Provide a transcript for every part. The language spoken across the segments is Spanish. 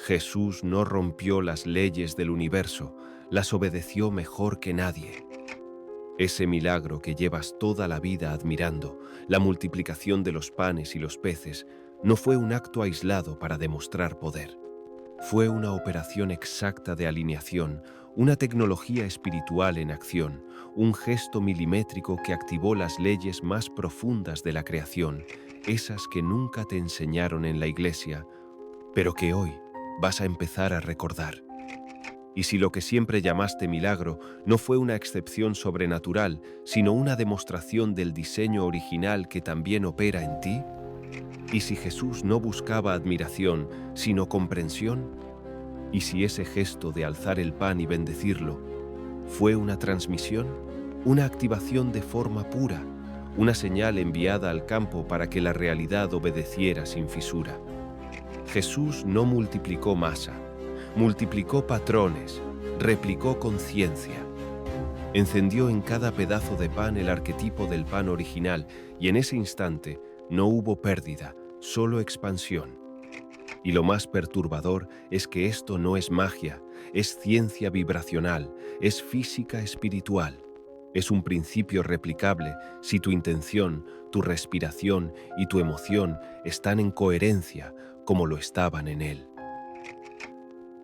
Jesús no rompió las leyes del universo, las obedeció mejor que nadie. Ese milagro que llevas toda la vida admirando, la multiplicación de los panes y los peces, no fue un acto aislado para demostrar poder. Fue una operación exacta de alineación, una tecnología espiritual en acción, un gesto milimétrico que activó las leyes más profundas de la creación, esas que nunca te enseñaron en la iglesia, pero que hoy vas a empezar a recordar. Y si lo que siempre llamaste milagro no fue una excepción sobrenatural, sino una demostración del diseño original que también opera en ti, y si Jesús no buscaba admiración, sino comprensión, y si ese gesto de alzar el pan y bendecirlo fue una transmisión, una activación de forma pura, una señal enviada al campo para que la realidad obedeciera sin fisura. Jesús no multiplicó masa, multiplicó patrones, replicó conciencia. Encendió en cada pedazo de pan el arquetipo del pan original y en ese instante no hubo pérdida, solo expansión. Y lo más perturbador es que esto no es magia, es ciencia vibracional, es física espiritual. Es un principio replicable si tu intención, tu respiración y tu emoción están en coherencia como lo estaban en él.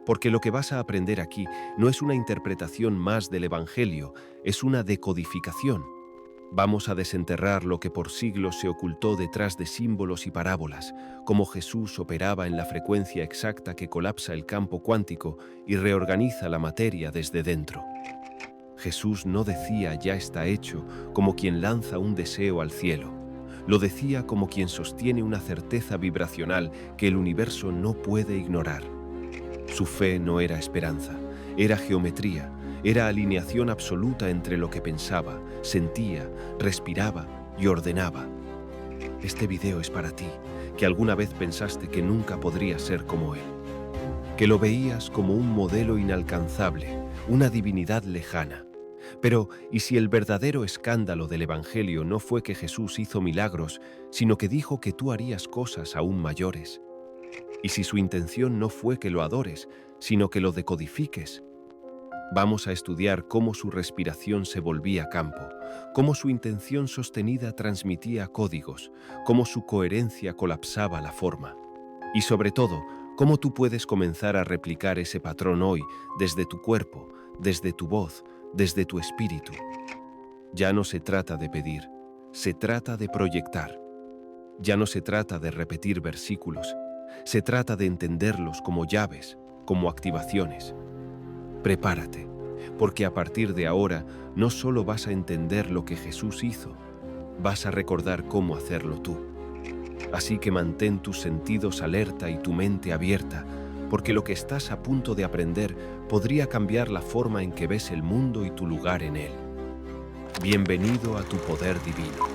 Porque lo que vas a aprender aquí no es una interpretación más del Evangelio, es una decodificación. Vamos a desenterrar lo que por siglos se ocultó detrás de símbolos y parábolas, cómo Jesús operaba en la frecuencia exacta que colapsa el campo cuántico y reorganiza la materia desde dentro. Jesús no decía "ya está hecho" como quien lanza un deseo al cielo. Lo decía como quien sostiene una certeza vibracional que el universo no puede ignorar. Su fe no era esperanza, era geometría, era alineación absoluta entre lo que pensaba, sentía, respiraba y ordenaba. Este video es para ti, que alguna vez pensaste que nunca podrías ser como él, que lo veías como un modelo inalcanzable, una divinidad lejana. Pero, ¿y si el verdadero escándalo del Evangelio no fue que Jesús hizo milagros, sino que dijo que tú harías cosas aún mayores? ¿Y si su intención no fue que lo adores, sino que lo decodifiques? Vamos a estudiar cómo su respiración se volvía campo, cómo su intención sostenida transmitía códigos, cómo su coherencia colapsaba la forma. Y sobre todo, cómo tú puedes comenzar a replicar ese patrón hoy desde tu cuerpo, desde tu voz, desde tu espíritu. Ya no se trata de pedir, se trata de proyectar. Ya no se trata de repetir versículos, se trata de entenderlos como llaves, como activaciones. Prepárate, porque a partir de ahora no solo vas a entender lo que Jesús hizo, vas a recordar cómo hacerlo tú. Así que mantén tus sentidos alerta y tu mente abierta, porque lo que estás a punto de aprender podría cambiar la forma en que ves el mundo y tu lugar en él. Bienvenido a tu poder divino.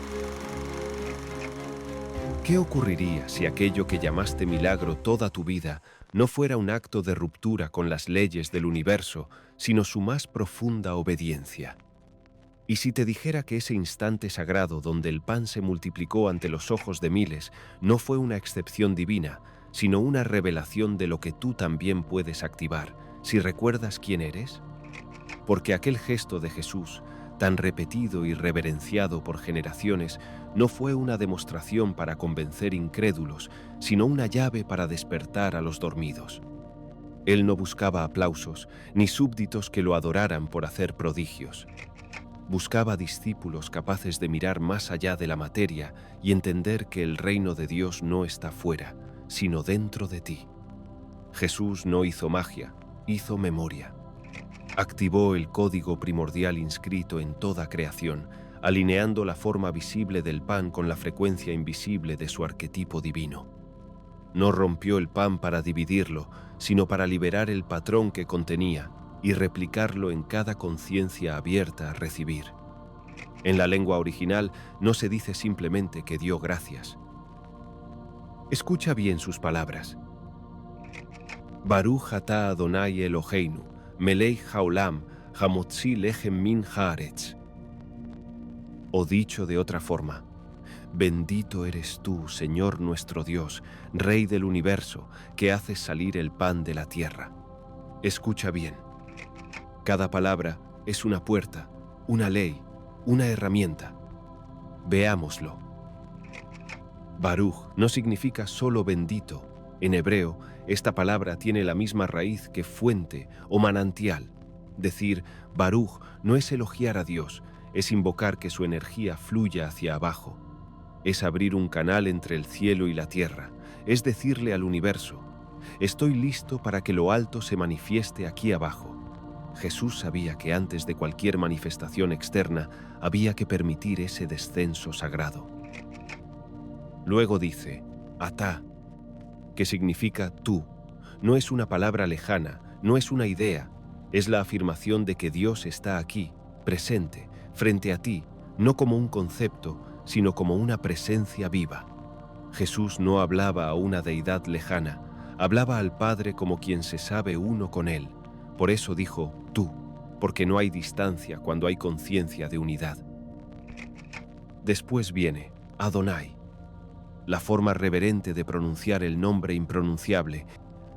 ¿Qué ocurriría si aquello que llamaste milagro toda tu vida no fuera un acto de ruptura con las leyes del universo, sino su más profunda obediencia? ¿Y si te dijera que ese instante sagrado donde el pan se multiplicó ante los ojos de miles no fue una excepción divina, sino una revelación de lo que tú también puedes activar, si recuerdas quién eres? Porque aquel gesto de Jesús, tan repetido y reverenciado por generaciones, no fue una demostración para convencer incrédulos, sino una llave para despertar a los dormidos. Él no buscaba aplausos, ni súbditos que lo adoraran por hacer prodigios. Buscaba discípulos capaces de mirar más allá de la materia y entender que el reino de Dios no está fuera, sino dentro de ti. Jesús no hizo magia, hizo memoria. Activó el código primordial inscrito en toda creación, alineando la forma visible del pan con la frecuencia invisible de su arquetipo divino. No rompió el pan para dividirlo, sino para liberar el patrón que contenía y replicarlo en cada conciencia abierta a recibir. En la lengua original no se dice simplemente que dio gracias. Escucha bien sus palabras. Baruch atah Adonai Eloheinu, melech haolam, hamotzi lechem min haaretz. O dicho de otra forma, Bendito eres tú, Señor nuestro Dios, Rey del universo, que haces salir el pan de la tierra. Escucha bien. Cada palabra es una puerta, una ley, una herramienta. Veámoslo. Baruch no significa solo bendito. En hebreo, esta palabra tiene la misma raíz que fuente o manantial. Decir Baruch no es elogiar a Dios, es invocar que su energía fluya hacia abajo. Es abrir un canal entre el cielo y la tierra, es decirle al universo: estoy listo para que lo alto se manifieste aquí abajo. Jesús sabía que antes de cualquier manifestación externa había que permitir ese descenso sagrado. Luego dice, Atá, que significa tú. No es una palabra lejana, no es una idea, es la afirmación de que Dios está aquí, presente, frente a ti, no como un concepto, sino como una presencia viva. Jesús no hablaba a una deidad lejana, hablaba al Padre como quien se sabe uno con Él. Por eso dijo tú, porque no hay distancia cuando hay conciencia de unidad. Después viene Adonai. La forma reverente de pronunciar el nombre impronunciable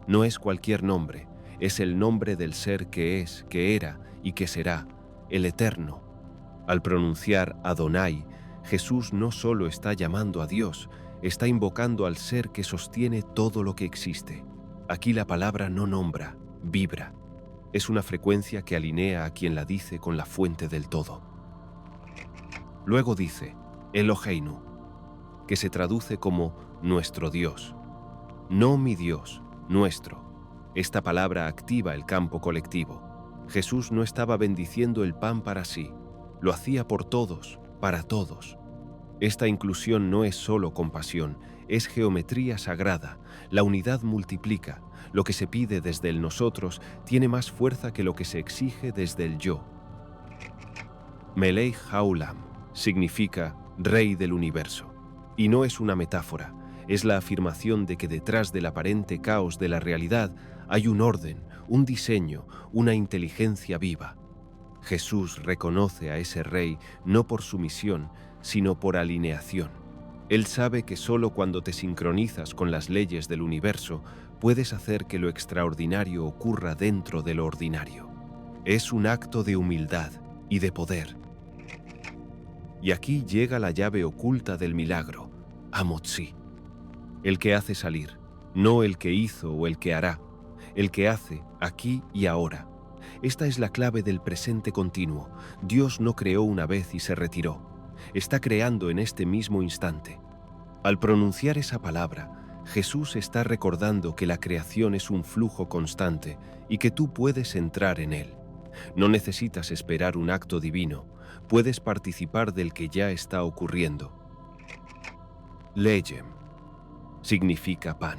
no es cualquier nombre, es el nombre del ser que es, que era y que será, el Eterno. Al pronunciar Adonai, Jesús no solo está llamando a Dios, está invocando al ser que sostiene todo lo que existe. Aquí la palabra no nombra, vibra. Es una frecuencia que alinea a quien la dice con la fuente del todo. Luego dice Eloheinu, que se traduce como nuestro Dios. No mi Dios, nuestro. Esta palabra activa el campo colectivo. Jesús no estaba bendiciendo el pan para sí, lo hacía por todos, para todos. Esta inclusión no es solo compasión, es geometría sagrada. La unidad multiplica. Lo que se pide desde el nosotros tiene más fuerza que lo que se exige desde el yo. Melech Haolam significa Rey del universo. Y no es una metáfora, es la afirmación de que detrás del aparente caos de la realidad hay un orden, un diseño, una inteligencia viva. Jesús reconoce a ese Rey no por sumisión, sino por alineación. Él sabe que solo cuando te sincronizas con las leyes del universo puedes hacer que lo extraordinario ocurra dentro de lo ordinario. Es un acto de humildad y de poder. Y aquí llega la llave oculta del milagro, Amotzi. El que hace salir, no el que hizo o el que hará, el que hace aquí y ahora. Esta es la clave del presente continuo. Dios no creó una vez y se retiró. Está creando en este mismo instante. Al pronunciar esa palabra, Jesús está recordando que la creación es un flujo constante y que tú puedes entrar en él. No necesitas esperar un acto divino, puedes participar del que ya está ocurriendo. Lejem significa pan.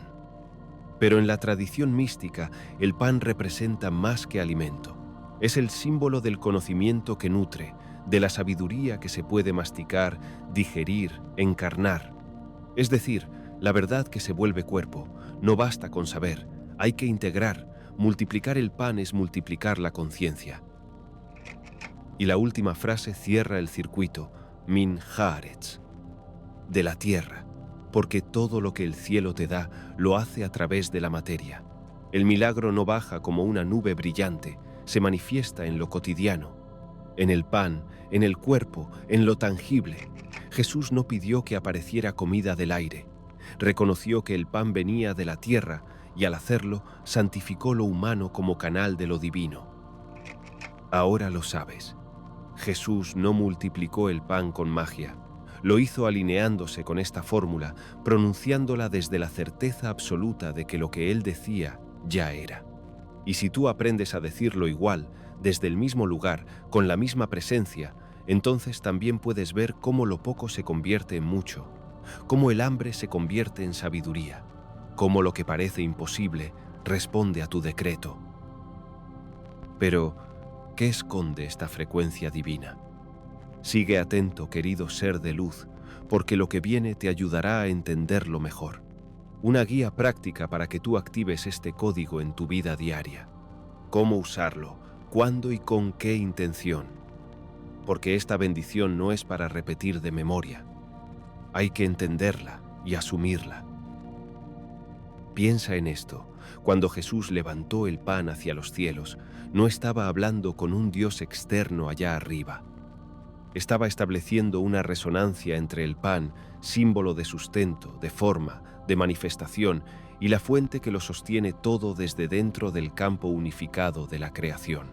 Pero en la tradición mística, el pan representa más que alimento. Es el símbolo del conocimiento que nutre, de la sabiduría que se puede masticar, digerir, encarnar. Es decir, la verdad que se vuelve cuerpo. No basta con saber, hay que integrar. Multiplicar el pan es multiplicar la conciencia. Y la última frase cierra el circuito, min haaretz, de la tierra, porque todo lo que el cielo te da lo hace a través de la materia. El milagro no baja como una nube brillante, se manifiesta en lo cotidiano, en el pan, en el cuerpo, en lo tangible. Jesús no pidió que apareciera comida del aire, reconoció que el pan venía de la tierra y al hacerlo santificó lo humano como canal de lo divino. Ahora lo sabes. Jesús no multiplicó el pan con magia, lo hizo alineándose con esta fórmula, pronunciándola desde la certeza absoluta de que lo que él decía ya era. Y si tú aprendes a decirlo igual, desde el mismo lugar, con la misma presencia, entonces también puedes ver cómo lo poco se convierte en mucho, cómo el hambre se convierte en sabiduría, cómo lo que parece imposible responde a tu decreto. Pero, ¿qué esconde esta frecuencia divina? Sigue atento, querido ser de luz, porque lo que viene te ayudará a entenderlo mejor. Una guía práctica para que tú actives este código en tu vida diaria. ¿Cómo usarlo? ¿Cuándo y con qué intención? Porque esta bendición no es para repetir de memoria. hay que entenderla y asumirla. Piensa en esto. Cuando Jesús levantó el pan hacia los cielos, no estaba hablando con un Dios externo allá arriba. Estaba estableciendo una resonancia entre el pan, símbolo de sustento, de forma, de manifestación, y la fuente que lo sostiene todo desde dentro del campo unificado de la creación.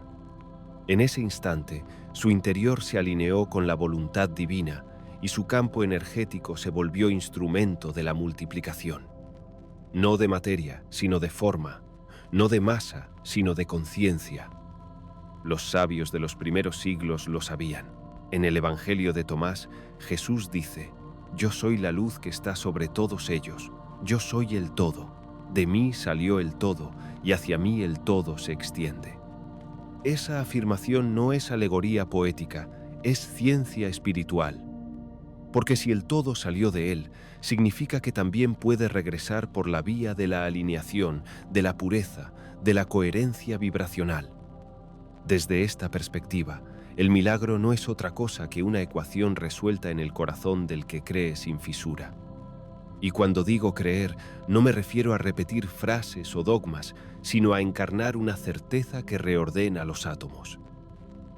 En ese instante, su interior se alineó con la voluntad divina y su campo energético se volvió instrumento de la multiplicación. No de materia, sino de forma, no de masa, sino de conciencia. Los sabios de los primeros siglos lo sabían. En el Evangelio de Tomás, Jesús dice: «Yo soy la luz que está sobre todos ellos, yo soy el todo, de mí salió el todo, y hacia mí el todo se extiende». Esa afirmación no es alegoría poética, es ciencia espiritual. Porque si el todo salió de él, significa que también puede regresar por la vía de la alineación, de la pureza, de la coherencia vibracional. Desde esta perspectiva, el milagro no es otra cosa que una ecuación resuelta en el corazón del que cree sin fisura. Y cuando digo creer, no me refiero a repetir frases o dogmas, sino a encarnar una certeza que reordena los átomos.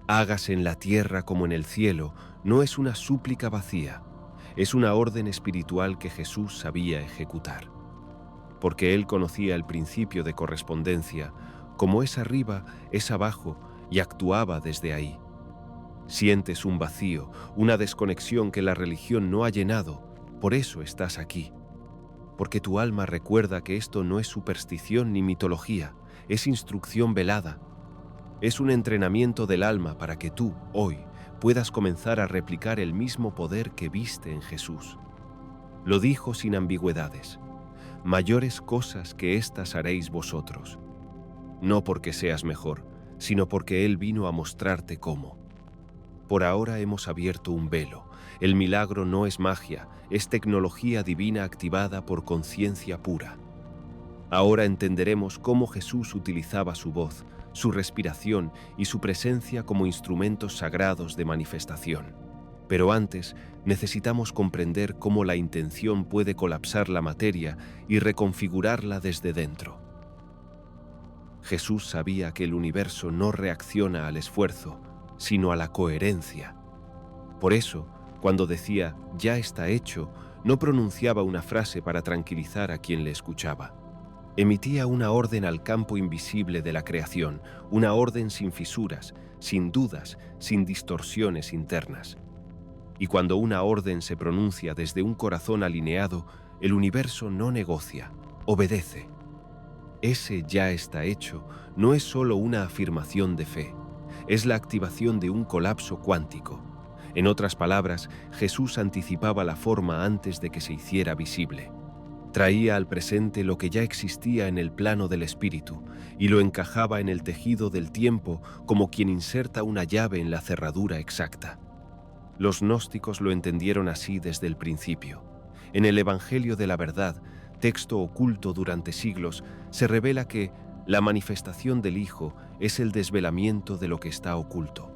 Hágase en la tierra como en el cielo no es una súplica vacía, es una orden espiritual que Jesús sabía ejecutar. Porque él conocía el principio de correspondencia, como es arriba, es abajo, y actuaba desde ahí. Sientes un vacío, una desconexión que la religión no ha llenado, por eso estás aquí. Porque tu alma recuerda que esto no es superstición ni mitología, es instrucción velada. Es un entrenamiento del alma para que tú, hoy, puedas comenzar a replicar el mismo poder que viste en Jesús. Lo dijo sin ambigüedades: «Mayores cosas que estas haréis vosotros». No porque seas mejor, sino porque Él vino a mostrarte cómo. Por ahora hemos abierto un velo. El milagro no es magia, es tecnología divina activada por conciencia pura. Ahora entenderemos cómo Jesús utilizaba su voz, su respiración y su presencia como instrumentos sagrados de manifestación. Pero antes, necesitamos comprender cómo la intención puede colapsar la materia y reconfigurarla desde dentro. Jesús sabía que el universo no reacciona al esfuerzo, sino a la coherencia. Por eso, cuando decía «ya está hecho», no pronunciaba una frase para tranquilizar a quien le escuchaba. Emitía una orden al campo invisible de la creación, una orden sin fisuras, sin dudas, sin distorsiones internas. Y cuando una orden se pronuncia desde un corazón alineado, el universo no negocia, obedece. Ese «ya está hecho» no es solo una afirmación de fe, es la activación de un colapso cuántico. En otras palabras, Jesús anticipaba la forma antes de que se hiciera visible. Traía al presente lo que ya existía en el plano del espíritu y lo encajaba en el tejido del tiempo como quien inserta una llave en la cerradura exacta. Los gnósticos lo entendieron así desde el principio. En el Evangelio de la Verdad, texto oculto durante siglos, se revela que la manifestación del Hijo es el desvelamiento de lo que está oculto.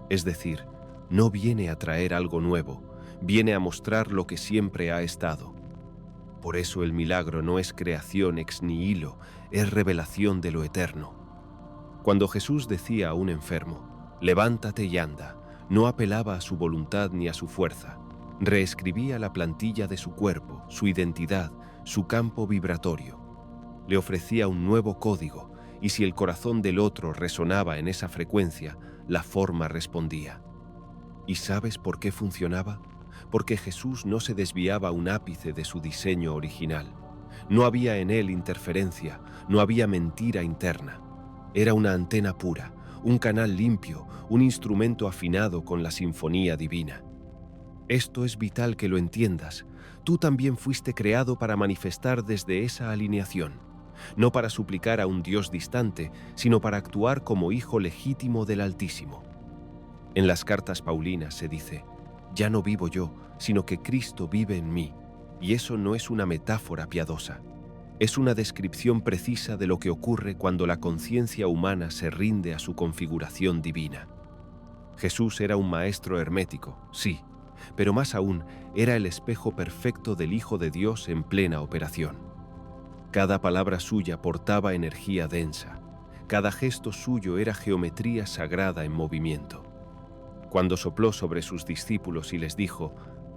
Es decir, no viene a traer algo nuevo, viene a mostrar lo que siempre ha estado. Por eso el milagro no es creación ex nihilo, es revelación de lo eterno. Cuando Jesús decía a un enfermo, «levántate y anda», no apelaba a su voluntad ni a su fuerza. Reescribía la plantilla de su cuerpo, su identidad, su campo vibratorio. Le ofrecía un nuevo código, y si el corazón del otro resonaba en esa frecuencia, la forma respondía. ¿Y sabes por qué funcionaba? Porque Jesús no se desviaba un ápice de su diseño original. No había en él interferencia, no había mentira interna. Era una antena pura, un canal limpio, un instrumento afinado con la sinfonía divina. Esto es vital que lo entiendas. Tú también fuiste creado para manifestar desde esa alineación, no para suplicar a un Dios distante, sino para actuar como hijo legítimo del Altísimo. En las cartas paulinas se dice, «Ya no vivo yo, sino que Cristo vive en mí», y eso no es una metáfora piadosa. Es una descripción precisa de lo que ocurre cuando la conciencia humana se rinde a su configuración divina. Jesús era un maestro hermético, sí, pero más aún era el espejo perfecto del Hijo de Dios en plena operación. Cada palabra suya portaba energía densa, cada gesto suyo era geometría sagrada en movimiento. Cuando sopló sobre sus discípulos y les dijo,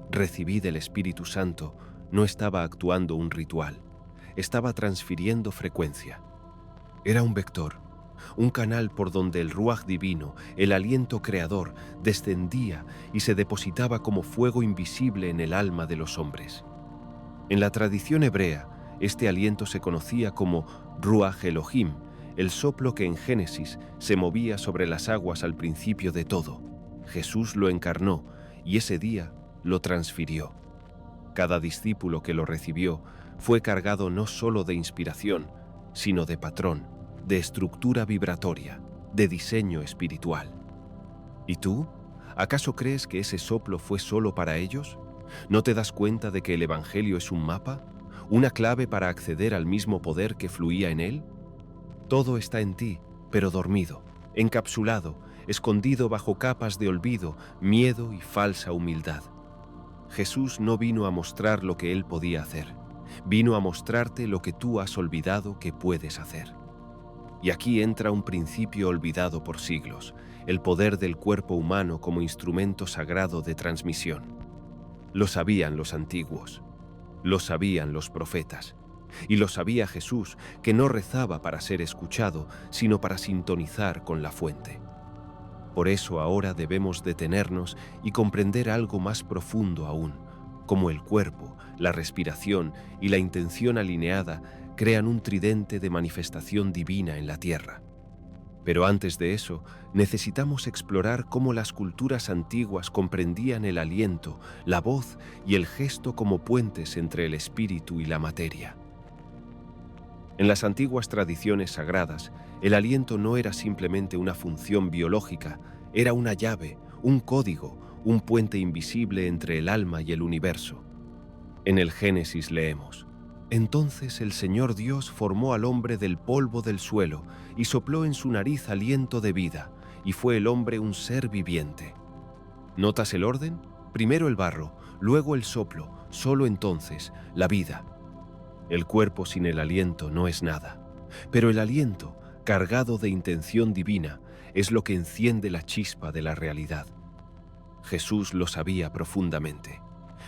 «Recibid el Espíritu Santo», no estaba actuando un ritual, estaba transfiriendo frecuencia. Era un vector, un canal por donde el Ruaj divino, el aliento creador, descendía y se depositaba como fuego invisible en el alma de los hombres. En la tradición hebrea, este aliento se conocía como Ruaj Elohim, el soplo que en Génesis se movía sobre las aguas al principio de todo. Jesús lo encarnó y ese día lo transfirió. Cada discípulo que lo recibió fue cargado no solo de inspiración, sino de patrón, de estructura vibratoria, de diseño espiritual. ¿Y tú? ¿Acaso crees que ese soplo fue solo para ellos? ¿No te das cuenta de que el Evangelio es un mapa? ¿Una clave para acceder al mismo poder que fluía en él? Todo está en ti, pero dormido, encapsulado, escondido bajo capas de olvido, miedo y falsa humildad. Jesús no vino a mostrar lo que él podía hacer, vino a mostrarte lo que tú has olvidado que puedes hacer. Y aquí entra un principio olvidado por siglos, el poder del cuerpo humano como instrumento sagrado de transmisión. Lo sabían los antiguos, lo sabían los profetas, y lo sabía Jesús, que no rezaba para ser escuchado, sino para sintonizar con la fuente. Por eso ahora debemos detenernos y comprender algo más profundo aún, como el cuerpo, la respiración y la intención alineada crean un tridente de manifestación divina en la tierra. Pero antes de eso, necesitamos explorar cómo las culturas antiguas comprendían el aliento, la voz y el gesto como puentes entre el espíritu y la materia. En las antiguas tradiciones sagradas, el aliento no era simplemente una función biológica, era una llave, un código, un puente invisible entre el alma y el universo. En el Génesis leemos, «Entonces el Señor Dios formó al hombre del polvo del suelo y sopló en su nariz aliento de vida, y fue el hombre un ser viviente». ¿Notas el orden? Primero el barro, luego el soplo, solo entonces la vida. El cuerpo sin el aliento no es nada, pero el aliento, cargado de intención divina, es lo que enciende la chispa de la realidad. Jesús lo sabía profundamente.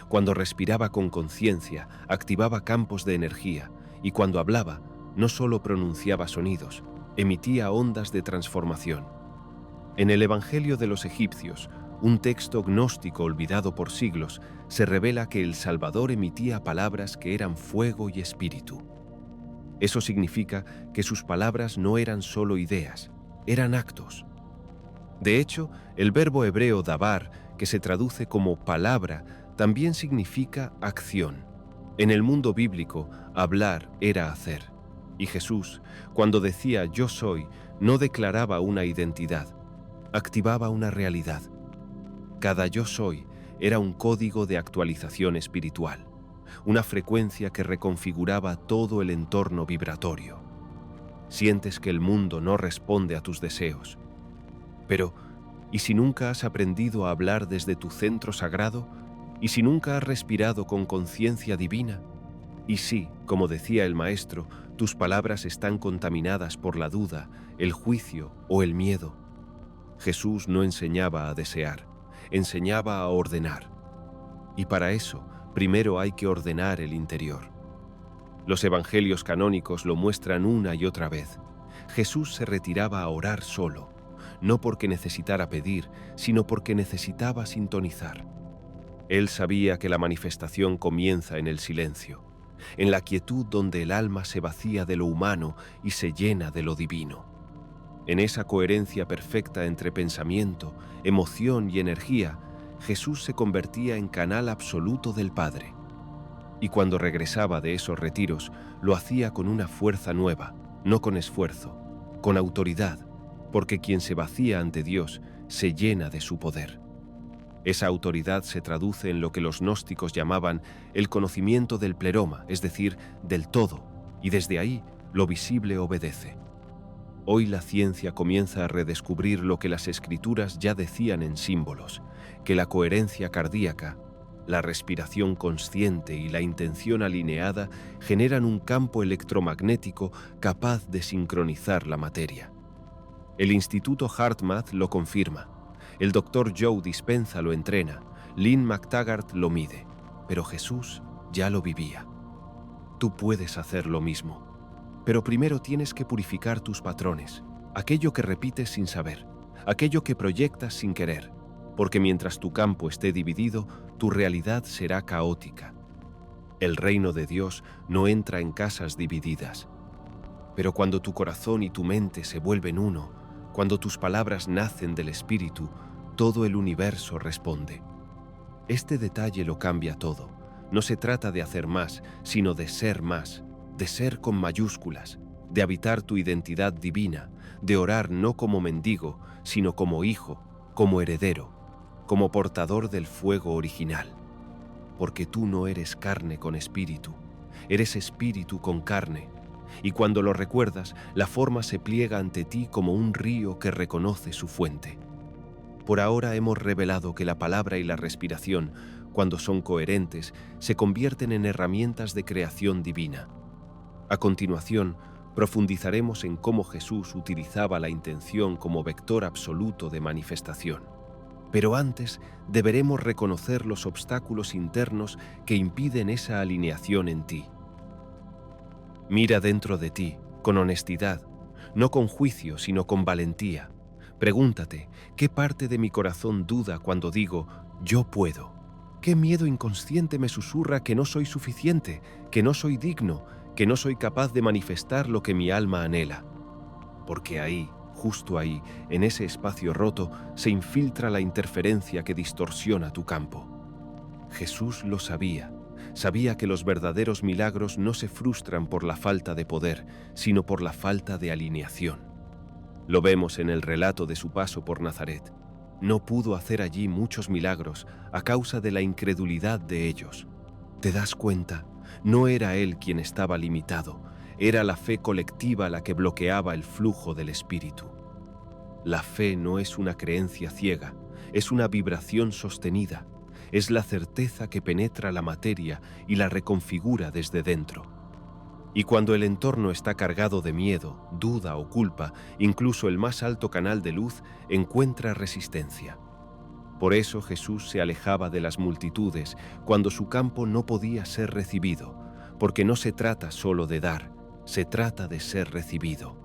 Cuando respiraba con conciencia, activaba campos de energía, y cuando hablaba, no solo pronunciaba sonidos, emitía ondas de transformación. En el Evangelio de los egipcios, un texto gnóstico olvidado por siglos, se revela que el Salvador emitía palabras que eran fuego y espíritu. Eso significa que sus palabras no eran solo ideas, eran actos. De hecho, el verbo hebreo dabar, que se traduce como palabra, también significa acción. En el mundo bíblico, hablar era hacer. Y Jesús, cuando decía «yo soy», no declaraba una identidad, activaba una realidad. Cada yo soy era un código de actualización espiritual, una frecuencia que reconfiguraba todo el entorno vibratorio. Sientes que el mundo no responde a tus deseos. Pero, ¿y si nunca has aprendido a hablar desde tu centro sagrado? ¿Y si nunca has respirado con conciencia divina? Y si, como decía el Maestro, tus palabras están contaminadas por la duda, el juicio o el miedo. Jesús no enseñaba a desear, enseñaba a ordenar. Y para eso, primero hay que ordenar el interior. Los evangelios canónicos lo muestran una y otra vez. Jesús se retiraba a orar solo, no porque necesitara pedir, sino porque necesitaba sintonizar. Él sabía que la manifestación comienza en el silencio, en la quietud donde el alma se vacía de lo humano y se llena de lo divino. En esa coherencia perfecta entre pensamiento, emoción y energía, Jesús se convertía en canal absoluto del Padre. Y cuando regresaba de esos retiros, lo hacía con una fuerza nueva, no con esfuerzo, con autoridad, porque quien se vacía ante Dios se llena de su poder. Esa autoridad se traduce en lo que los gnósticos llamaban el conocimiento del pleroma, es decir, del todo, y desde ahí lo visible obedece. Hoy la ciencia comienza a redescubrir lo que las escrituras ya decían en símbolos, que la coherencia cardíaca, la respiración consciente y la intención alineada generan un campo electromagnético capaz de sincronizar la materia. El Instituto HeartMath lo confirma, el Dr. Joe Dispenza lo entrena, Lynn McTaggart lo mide, pero Jesús ya lo vivía. Tú puedes hacer lo mismo, pero primero tienes que purificar tus patrones, aquello que repites sin saber, aquello que proyectas sin querer, porque mientras tu campo esté dividido, tu realidad será caótica. El reino de Dios no entra en casas divididas. Pero cuando tu corazón y tu mente se vuelven uno, cuando tus palabras nacen del Espíritu, todo el universo responde. Este detalle lo cambia todo. No se trata de hacer más, sino de ser más, de ser con mayúsculas, de habitar tu identidad divina, de orar no como mendigo, sino como hijo, como heredero, como portador del fuego original. Porque tú no eres carne con espíritu, eres espíritu con carne, y cuando lo recuerdas, la forma se pliega ante ti como un río que reconoce su fuente. Por ahora hemos revelado que la palabra y la respiración, cuando son coherentes, se convierten en herramientas de creación divina. A continuación, profundizaremos en cómo Jesús utilizaba la intención como vector absoluto de manifestación. Pero antes, deberemos reconocer los obstáculos internos que impiden esa alineación en ti. Mira dentro de ti, con honestidad, no con juicio, sino con valentía. Pregúntate, ¿qué parte de mi corazón duda cuando digo, yo puedo? ¿Qué miedo inconsciente me susurra que no soy suficiente, que no soy digno, que no soy capaz de manifestar lo que mi alma anhela? Porque ahí, justo ahí, en ese espacio roto, se infiltra la interferencia que distorsiona tu campo. Jesús lo sabía. Sabía que los verdaderos milagros no se frustran por la falta de poder, sino por la falta de alineación. Lo vemos en el relato de su paso por Nazaret. No pudo hacer allí muchos milagros a causa de la incredulidad de ellos. ¿Te das cuenta? No era él quien estaba limitado, era la fe colectiva la que bloqueaba el flujo del Espíritu. La fe no es una creencia ciega, es una vibración sostenida, es la certeza que penetra la materia y la reconfigura desde dentro. Y cuando el entorno está cargado de miedo, duda o culpa, incluso el más alto canal de luz encuentra resistencia. Por eso Jesús se alejaba de las multitudes cuando su campo no podía ser recibido, porque no se trata solo de dar, se trata de ser recibido.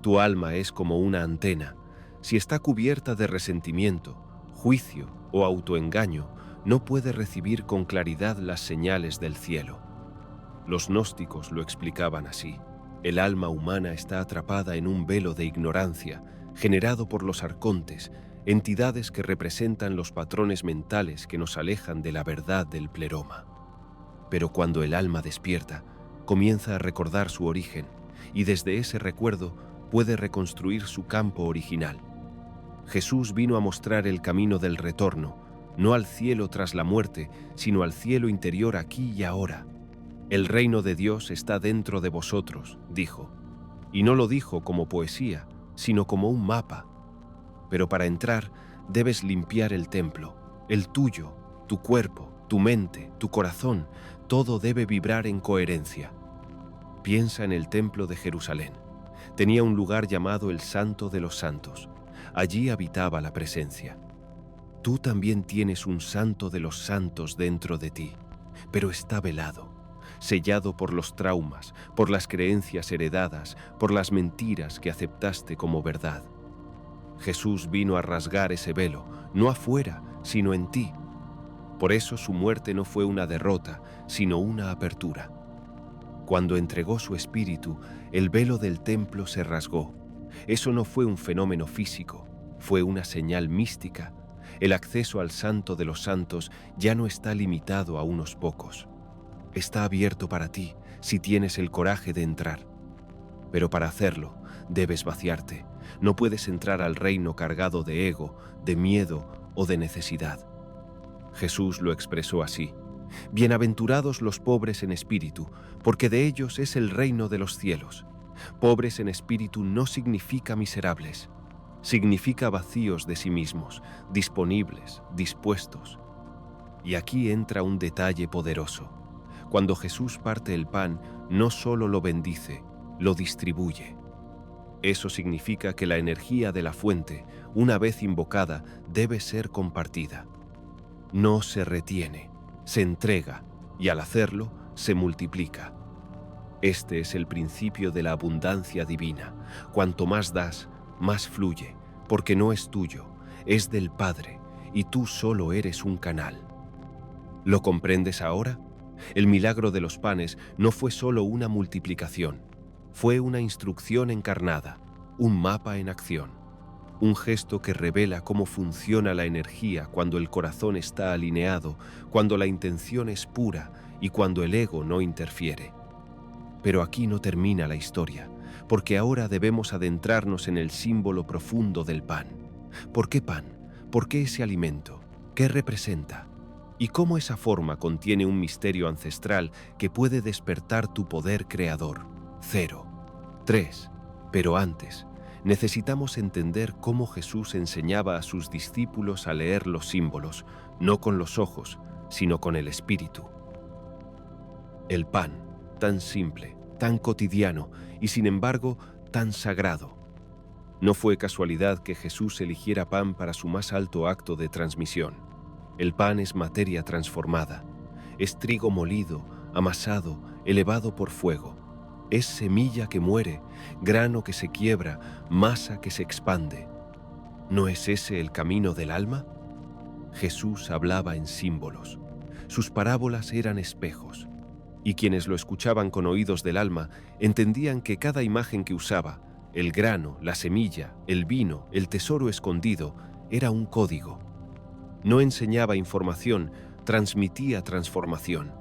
Tu alma es como una antena. Si está cubierta de resentimiento, juicio o autoengaño, no puede recibir con claridad las señales del cielo. Los gnósticos lo explicaban así. El alma humana está atrapada en un velo de ignorancia, generado por los arcontes, entidades que representan los patrones mentales que nos alejan de la verdad del pleroma. Pero cuando el alma despierta, comienza a recordar su origen, y desde ese recuerdo puede reconstruir su campo original. Jesús vino a mostrar el camino del retorno, no al cielo tras la muerte, sino al cielo interior aquí y ahora. El reino de Dios está dentro de vosotros, dijo. Y no lo dijo como poesía, sino como un mapa. Pero para entrar, debes limpiar el templo, el tuyo, tu cuerpo, tu mente, tu corazón, todo debe vibrar en coherencia. Piensa en el templo de Jerusalén. Tenía un lugar llamado el Santo de los Santos. Allí habitaba la presencia. Tú también tienes un Santo de los Santos dentro de ti, pero está velado, sellado por los traumas, por las creencias heredadas, por las mentiras que aceptaste como verdad. Jesús vino a rasgar ese velo, no afuera, sino en ti. Por eso su muerte no fue una derrota, sino una apertura. Cuando entregó su espíritu, el velo del templo se rasgó. Eso no fue un fenómeno físico, fue una señal mística. El acceso al Santo de los Santos ya no está limitado a unos pocos. Está abierto para ti si tienes el coraje de entrar. Pero para hacerlo, debes vaciarte. No puedes entrar al reino cargado de ego, de miedo o de necesidad. Jesús lo expresó así: bienaventurados los pobres en espíritu, porque de ellos es el reino de los cielos. Pobres en espíritu no significa miserables, significa vacíos de sí mismos, disponibles, dispuestos. Y aquí entra un detalle poderoso. Cuando Jesús parte el pan, no solo lo bendice, lo distribuye. Eso significa que la energía de la fuente, una vez invocada, debe ser compartida. No se retiene, se entrega, y al hacerlo, se multiplica. Este es el principio de la abundancia divina. Cuanto más das, más fluye, porque no es tuyo, es del Padre, y tú solo eres un canal. ¿Lo comprendes ahora? El milagro de los panes no fue solo una multiplicación, fue una instrucción encarnada, un mapa en acción, un gesto que revela cómo funciona la energía cuando el corazón está alineado, cuando la intención es pura y cuando el ego no interfiere. Pero aquí no termina la historia, porque ahora debemos adentrarnos en el símbolo profundo del pan. ¿Por qué pan? ¿Por qué ese alimento? ¿Qué representa? ¿Y cómo esa forma contiene un misterio ancestral que puede despertar tu poder creador? 0. 3. Pero antes, necesitamos entender cómo Jesús enseñaba a sus discípulos a leer los símbolos, no con los ojos, sino con el espíritu. El pan, tan simple, tan cotidiano y sin embargo tan sagrado. No fue casualidad que Jesús eligiera pan para su más alto acto de transmisión. El pan es materia transformada, es trigo molido, amasado, elevado por fuego. Es semilla que muere, grano que se quiebra, masa que se expande. ¿No es ese el camino del alma? Jesús hablaba en símbolos. Sus parábolas eran espejos. Y quienes lo escuchaban con oídos del alma entendían que cada imagen que usaba, el grano, la semilla, el vino, el tesoro escondido, era un código. No enseñaba información, transmitía transformación.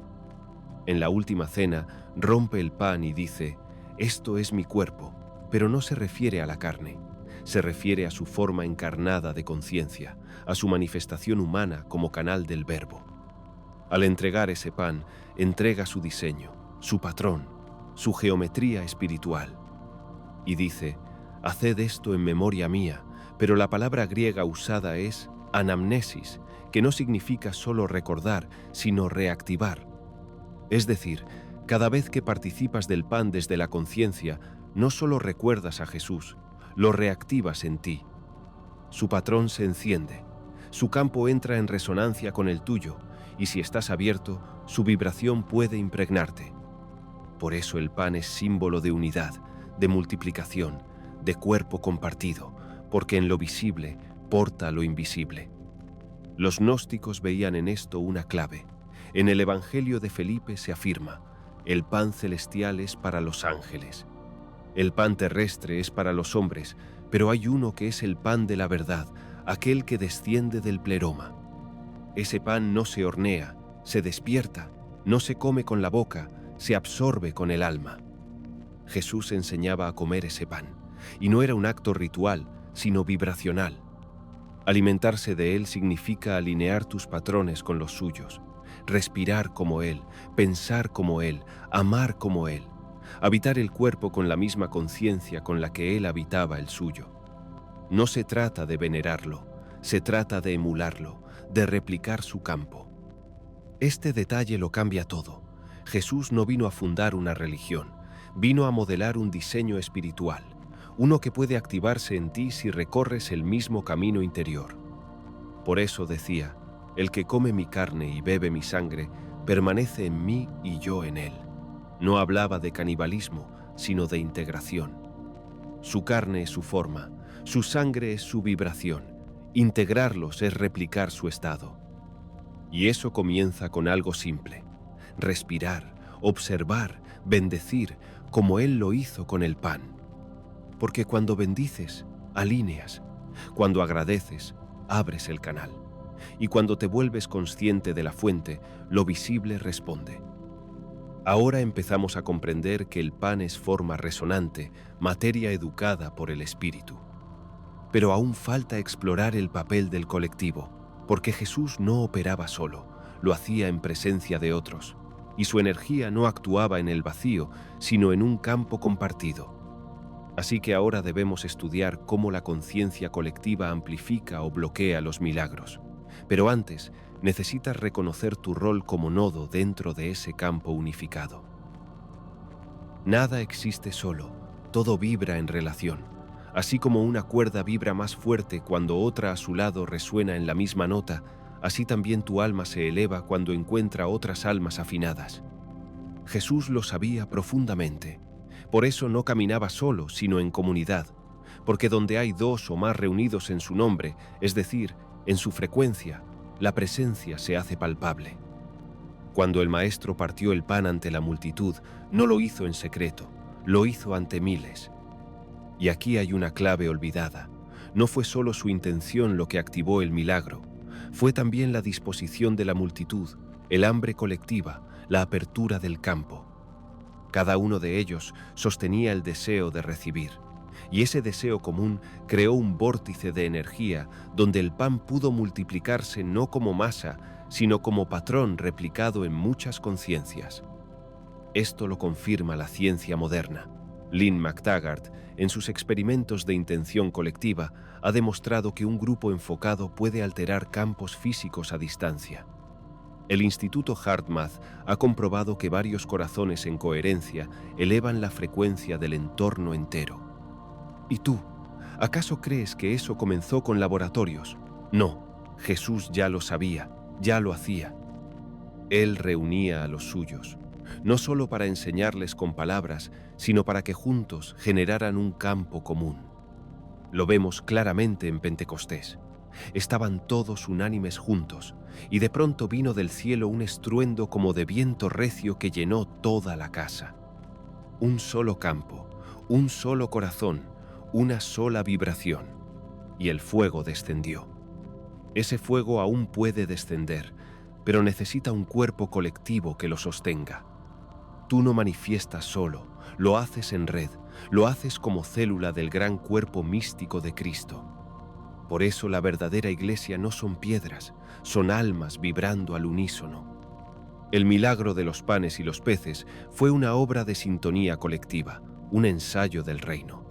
En la última cena, rompe el pan y dice: «Esto es mi cuerpo», pero no se refiere a la carne. Se refiere a su forma encarnada de conciencia, a su manifestación humana como canal del Verbo. Al entregar ese pan, entrega su diseño, su patrón, su geometría espiritual. Y dice: «Haced esto en memoria mía», pero la palabra griega usada es anamnesis, que no significa solo recordar, sino reactivar. Es decir, cada vez que participas del pan desde la conciencia, no solo recuerdas a Jesús, lo reactivas en ti. Su patrón se enciende, su campo entra en resonancia con el tuyo, y si estás abierto, su vibración puede impregnarte. Por eso el pan es símbolo de unidad, de multiplicación, de cuerpo compartido, porque en lo visible porta lo invisible. Los gnósticos veían en esto una clave. En el Evangelio de Felipe se afirma: el pan celestial es para los ángeles. El pan terrestre es para los hombres, pero hay uno que es el pan de la verdad, aquel que desciende del pleroma. Ese pan no se hornea, se despierta, no se come con la boca, se absorbe con el alma. Jesús enseñaba a comer ese pan, y no era un acto ritual, sino vibracional. Alimentarse de él significa alinear tus patrones con los suyos, respirar como él, pensar como él, amar como él, habitar el cuerpo con la misma conciencia con la que él habitaba el suyo. No se trata de venerarlo, se trata de emularlo, de replicar su campo. Este detalle lo cambia todo. Jesús no vino a fundar una religión, vino a modelar un diseño espiritual, uno que puede activarse en ti si recorres el mismo camino interior. Por eso decía: el que come mi carne y bebe mi sangre, permanece en mí y yo en él. No hablaba de canibalismo, sino de integración. Su carne es su forma, su sangre es su vibración. Integrarlos es replicar su estado. Y eso comienza con algo simple: respirar, observar, bendecir, como él lo hizo con el pan. Porque cuando bendices, alineas. Cuando agradeces, abres el canal. Y cuando te vuelves consciente de la fuente, lo visible responde. Ahora empezamos a comprender que el pan es forma resonante, materia educada por el espíritu. Pero aún falta explorar el papel del colectivo, porque Jesús no operaba solo, lo hacía en presencia de otros, y su energía no actuaba en el vacío, sino en un campo compartido. Así que ahora debemos estudiar cómo la conciencia colectiva amplifica o bloquea los milagros. Pero antes, necesitas reconocer tu rol como nodo dentro de ese campo unificado. Nada existe solo, todo vibra en relación. Así como una cuerda vibra más fuerte cuando otra a su lado resuena en la misma nota, así también tu alma se eleva cuando encuentra otras almas afinadas. Jesús lo sabía profundamente. Por eso no caminaba solo, sino en comunidad, porque donde hay dos o más reunidos en su nombre, es decir, en su frecuencia, la presencia se hace palpable. Cuando el Maestro partió el pan ante la multitud, no lo hizo en secreto, lo hizo ante miles. Y aquí hay una clave olvidada. No fue solo su intención lo que activó el milagro, fue también la disposición de la multitud, el hambre colectiva, la apertura del campo. Cada uno de ellos sostenía el deseo de recibir, y ese deseo común creó un vórtice de energía donde el pan pudo multiplicarse no como masa, sino como patrón replicado en muchas conciencias. Esto lo confirma la ciencia moderna. Lynn McTaggart, en sus experimentos de intención colectiva, ha demostrado que un grupo enfocado puede alterar campos físicos a distancia. El Instituto HeartMath ha comprobado que varios corazones en coherencia elevan la frecuencia del entorno entero. ¿Y tú? ¿Acaso crees que eso comenzó con laboratorios? No, Jesús ya lo sabía, ya lo hacía. Él reunía a los suyos, no solo para enseñarles con palabras, sino para que juntos generaran un campo común. Lo vemos claramente en Pentecostés. Estaban todos unánimes juntos, y de pronto vino del cielo un estruendo como de viento recio que llenó toda la casa. Un solo campo, un solo corazón, una sola vibración, y el fuego descendió. Ese fuego aún puede descender, pero necesita un cuerpo colectivo que lo sostenga. Tú no manifiestas solo, lo haces en red, lo haces como célula del gran cuerpo místico de Cristo. Por eso la verdadera iglesia no son piedras, son almas vibrando al unísono. El milagro de los panes y los peces fue una obra de sintonía colectiva, un ensayo del reino,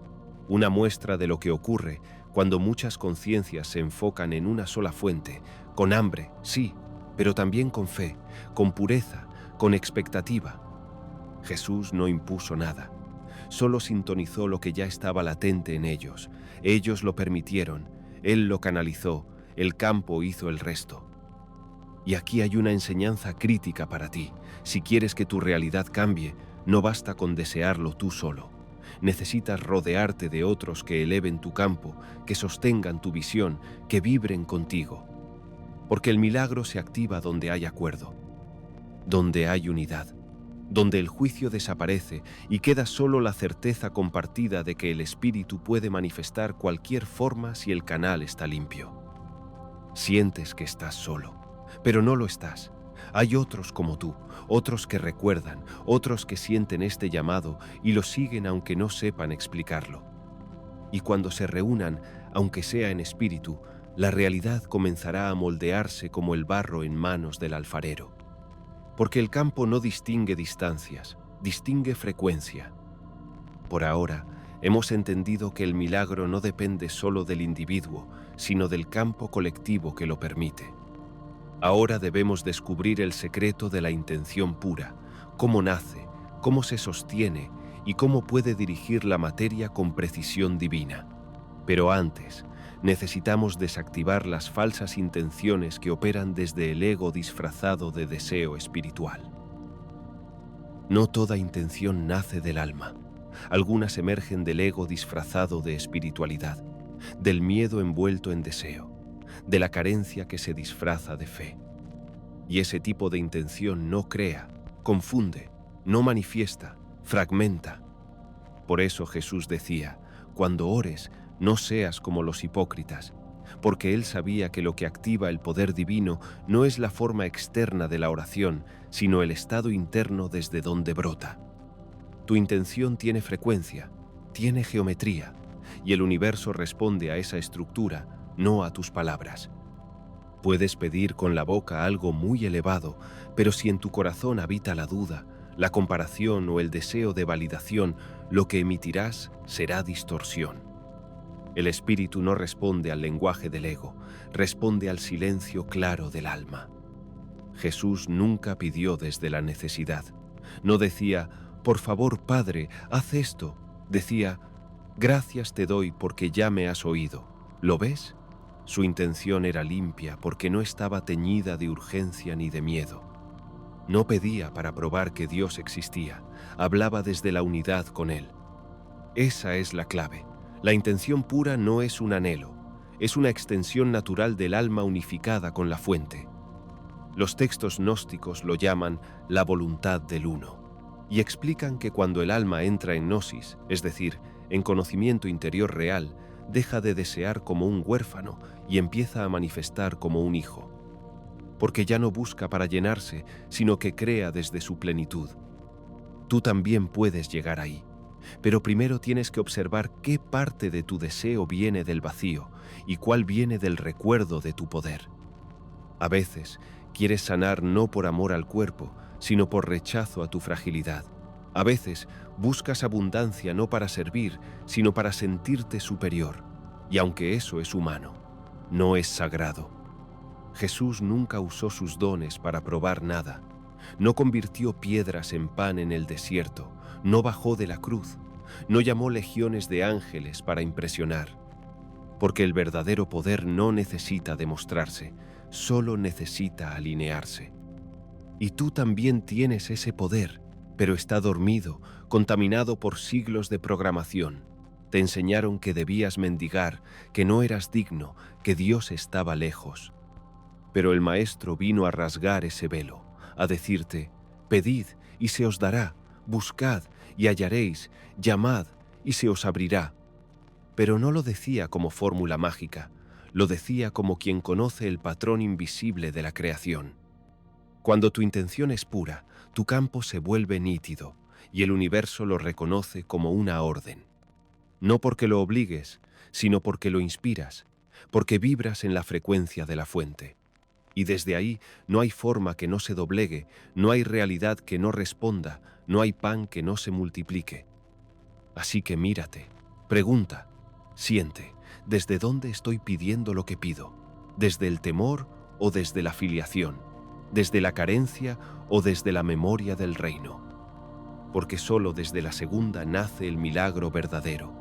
una muestra de lo que ocurre cuando muchas conciencias se enfocan en una sola fuente, con hambre, sí, pero también con fe, con pureza, con expectativa. Jesús no impuso nada, solo sintonizó lo que ya estaba latente en ellos. Ellos lo permitieron, Él lo canalizó, el campo hizo el resto. Y aquí hay una enseñanza crítica para ti. Si quieres que tu realidad cambie, no basta con desearlo tú solo. Necesitas rodearte de otros que eleven tu campo, que sostengan tu visión, que vibren contigo. Porque el milagro se activa donde hay acuerdo, donde hay unidad, donde el juicio desaparece y queda solo la certeza compartida de que el espíritu puede manifestar cualquier forma si el canal está limpio. Sientes que estás solo, pero no lo estás. Hay otros como tú, otros que recuerdan, otros que sienten este llamado y lo siguen aunque no sepan explicarlo. Y cuando se reúnan, aunque sea en espíritu, la realidad comenzará a moldearse como el barro en manos del alfarero. Porque el campo no distingue distancias, distingue frecuencia. Por ahora, hemos entendido que el milagro no depende solo del individuo, sino del campo colectivo que lo permite. Ahora debemos descubrir el secreto de la intención pura, cómo nace, cómo se sostiene y cómo puede dirigir la materia con precisión divina. Pero antes, necesitamos desactivar las falsas intenciones que operan desde el ego disfrazado de deseo espiritual. No toda intención nace del alma. Algunas emergen del ego disfrazado de espiritualidad, del miedo envuelto en deseo, de la carencia que se disfraza de fe. Y ese tipo de intención no crea, confunde, no manifiesta, fragmenta. Por eso Jesús decía, cuando ores, no seas como los hipócritas, porque él sabía que lo que activa el poder divino no es la forma externa de la oración, sino el estado interno desde donde brota. Tu intención tiene frecuencia, tiene geometría, y el universo responde a esa estructura, no a tus palabras. Puedes pedir con la boca algo muy elevado, pero si en tu corazón habita la duda, La comparación o el deseo de validación, lo que emitirás será distorsión. El espíritu no responde al lenguaje del ego, responde al silencio claro del alma. Jesús nunca pidió desde la necesidad. No decía, por favor, Padre, haz esto. Decía, gracias te doy porque ya me has oído. ¿Lo ves? Su intención era limpia porque no estaba teñida de urgencia ni de miedo. No pedía para probar que Dios existía, hablaba desde la unidad con Él. Esa es la clave. La intención pura no es un anhelo, es una extensión natural del alma unificada con la fuente. Los textos gnósticos lo llaman la voluntad del uno, y explican que cuando el alma entra en gnosis, es decir, en conocimiento interior real, deja de desear como un huérfano y empieza a manifestar como un hijo. Porque ya no busca para llenarse, sino que crea desde su plenitud. Tú también puedes llegar ahí, pero primero tienes que observar qué parte de tu deseo viene del vacío y cuál viene del recuerdo de tu poder. A veces, quieres sanar no por amor al cuerpo, sino por rechazo a tu fragilidad. A veces, buscas abundancia no para servir, sino para sentirte superior. Y aunque eso es humano, no es sagrado. Jesús nunca usó sus dones para probar nada. No convirtió piedras en pan en el desierto, no bajó de la cruz, no llamó legiones de ángeles para impresionar. Porque el verdadero poder no necesita demostrarse, solo necesita alinearse. Y tú también tienes ese poder, pero está dormido, contaminado por siglos de programación. Te enseñaron que debías mendigar, que no eras digno, que Dios estaba lejos. Pero el Maestro vino a rasgar ese velo, a decirte, pedid y se os dará, buscad y hallaréis, llamad y se os abrirá. Pero no lo decía como fórmula mágica, lo decía como quien conoce el patrón invisible de la creación. Cuando tu intención es pura, tu campo se vuelve nítido y el universo lo reconoce como una orden. No porque lo obligues, sino porque lo inspiras, porque vibras en la frecuencia de la fuente. Y desde ahí no hay forma que no se doblegue, no hay realidad que no responda, no hay pan que no se multiplique. Así que mírate, pregunta, siente, ¿desde dónde estoy pidiendo lo que pido? ¿Desde el temor o desde la filiación? ¿Desde la carencia o desde la memoria del reino? Porque solo desde la segunda nace el milagro verdadero.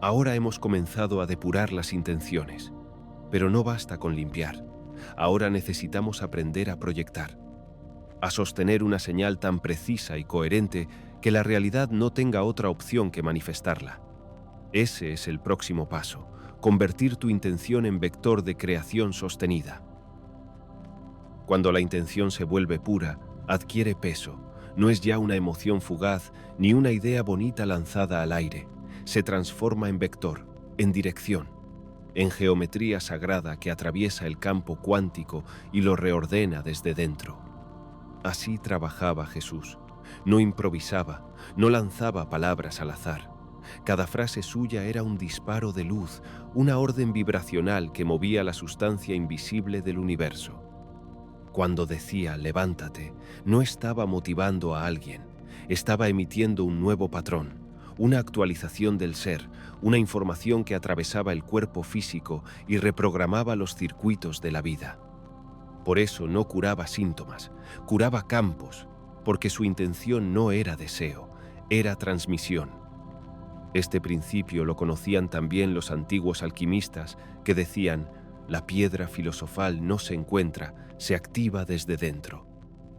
Ahora hemos comenzado a depurar las intenciones, pero no basta con limpiar. Ahora necesitamos aprender a proyectar, a sostener una señal tan precisa y coherente que la realidad no tenga otra opción que manifestarla. Ese es el próximo paso, convertir tu intención en vector de creación sostenida. Cuando la intención se vuelve pura, adquiere peso, no es ya una emoción fugaz ni una idea bonita lanzada al aire, se transforma en vector, en dirección, en geometría sagrada que atraviesa el campo cuántico y lo reordena desde dentro. Así trabajaba Jesús. No improvisaba, no lanzaba palabras al azar. Cada frase suya era un disparo de luz, una orden vibracional que movía la sustancia invisible del universo. Cuando decía levántate, no estaba motivando a alguien, estaba emitiendo un nuevo patrón, una actualización del ser, una información que atravesaba el cuerpo físico y reprogramaba los circuitos de la vida. Por eso no curaba síntomas, curaba campos, porque su intención no era deseo, era transmisión. Este principio lo conocían también los antiguos alquimistas que decían, la piedra filosofal no se encuentra, se activa desde dentro.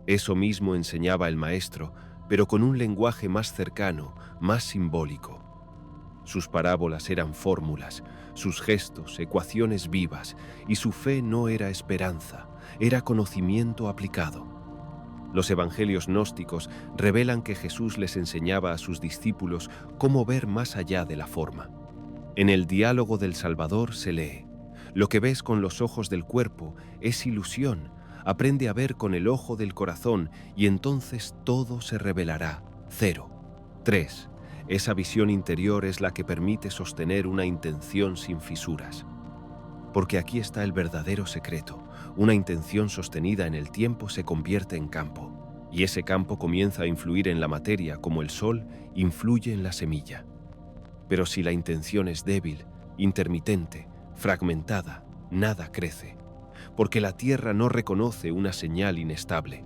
Eso mismo enseñaba el maestro, pero con un lenguaje más cercano, más simbólico. Sus parábolas eran fórmulas, sus gestos, ecuaciones vivas, y su fe no era esperanza, era conocimiento aplicado. Los evangelios gnósticos revelan que Jesús les enseñaba a sus discípulos cómo ver más allá de la forma. En el diálogo del Salvador se lee, lo que ves con los ojos del cuerpo es ilusión, aprende a ver con el ojo del corazón y entonces todo se revelará. 0. 3. Esa visión interior es la que permite sostener una intención sin fisuras. Porque aquí está el verdadero secreto. Una intención sostenida en el tiempo se convierte en campo. y ese campo comienza a influir en la materia como el sol influye en la semilla. Pero si la intención es débil, intermitente, fragmentada, nada crece, porque la tierra no reconoce una señal inestable.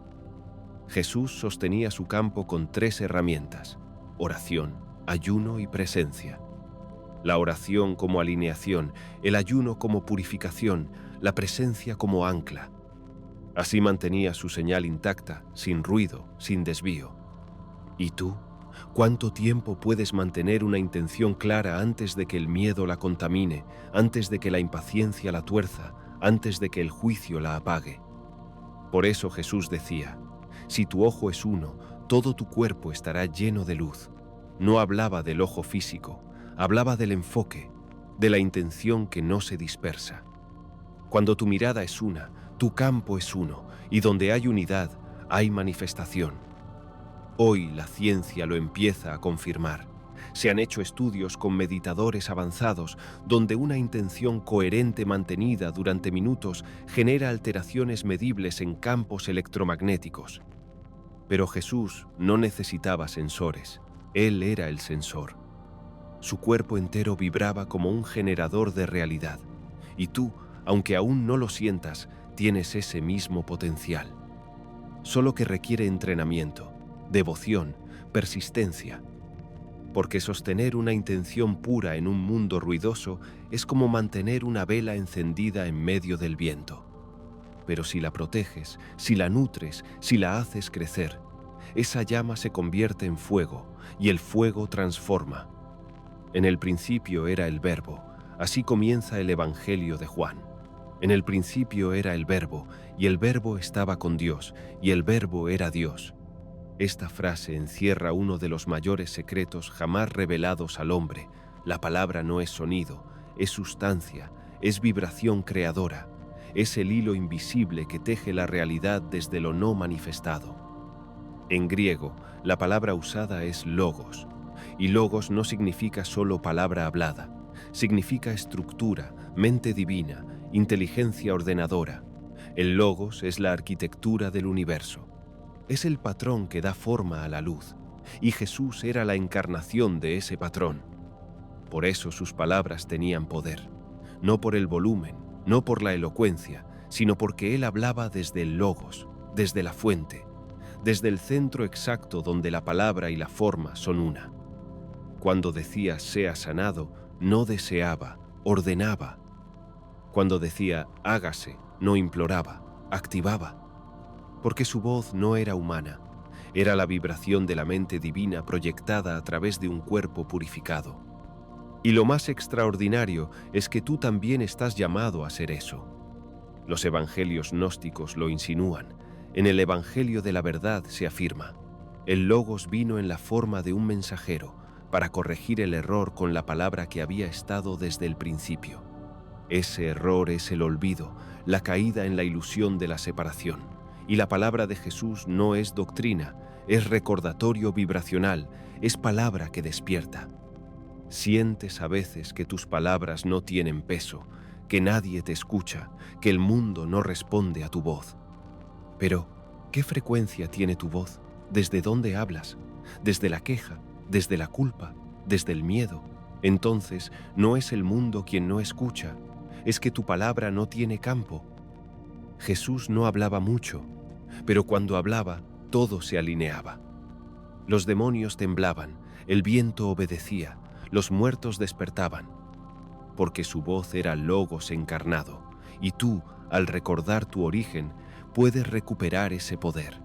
Jesús sostenía su campo con 3 herramientas: oración, ayuno y presencia. La oración como alineación, el ayuno como purificación, la presencia como ancla. Así mantenía su señal intacta, sin ruido, sin desvío. ¿Y tú? ¿Cuánto tiempo puedes mantener una intención clara antes de que el miedo la contamine, antes de que la impaciencia la tuerza, antes de que el juicio la apague? Por eso Jesús decía: si tu ojo es uno, todo tu cuerpo estará lleno de luz. No hablaba del ojo físico, hablaba del enfoque, de la intención que no se dispersa. Cuando tu mirada es una, tu campo es uno, y donde hay unidad, hay manifestación. Hoy la ciencia lo empieza a confirmar. Se han hecho estudios con meditadores avanzados donde una intención coherente mantenida durante minutos genera alteraciones medibles en campos electromagnéticos. Pero Jesús no necesitaba sensores, Él era el sensor. Su cuerpo entero vibraba como un generador de realidad, y tú, aunque aún no lo sientas, tienes ese mismo potencial. Solo que requiere entrenamiento, devoción, persistencia. Porque sostener una intención pura en un mundo ruidoso es como mantener una vela encendida en medio del viento. Pero si la proteges, si la nutres, si la haces crecer, esa llama se convierte en fuego y el fuego transforma. En el principio era el Verbo, así comienza el Evangelio de Juan. En el principio era el Verbo, y el Verbo estaba con Dios, y el Verbo era Dios. Esta frase encierra uno de los mayores secretos jamás revelados al hombre. La palabra no es sonido, es sustancia, es vibración creadora, es el hilo invisible que teje la realidad desde lo no manifestado. En griego, la palabra usada es logos, y logos no significa solo palabra hablada, significa estructura, mente divina, inteligencia ordenadora. El logos es la arquitectura del universo. Es el patrón que da forma a la luz, y Jesús era la encarnación de ese patrón. Por eso sus palabras tenían poder, no por el volumen, no por la elocuencia, sino porque él hablaba desde el logos, desde la fuente, desde el centro exacto donde la palabra y la forma son una. Cuando decía sea sanado, no deseaba, ordenaba. Cuando decía hágase, no imploraba, activaba. Porque su voz no era humana, era la vibración de la mente divina proyectada a través de un cuerpo purificado. Y lo más extraordinario es que tú también estás llamado a ser eso. Los evangelios gnósticos lo insinúan. En el Evangelio de la verdad se afirma: el Logos vino en la forma de un mensajero para corregir el error con la palabra que había estado desde el principio. Ese error es el olvido, la caída en la ilusión de la separación. Y la palabra de Jesús no es doctrina, es recordatorio vibracional, es palabra que despierta. Sientes a veces que tus palabras no tienen peso, que nadie te escucha, que el mundo no responde a tu voz. Pero, ¿qué frecuencia tiene tu voz? ¿Desde dónde hablas? ¿Desde la queja? ¿Desde la culpa? ¿Desde el miedo? Entonces, no es el mundo quien no escucha, es que tu palabra no tiene campo. Jesús no hablaba mucho, pero cuando hablaba, todo se alineaba. Los demonios temblaban, el viento obedecía, los muertos despertaban, porque su voz era Logos encarnado, y tú, al recordar tu origen, puedes recuperar ese poder.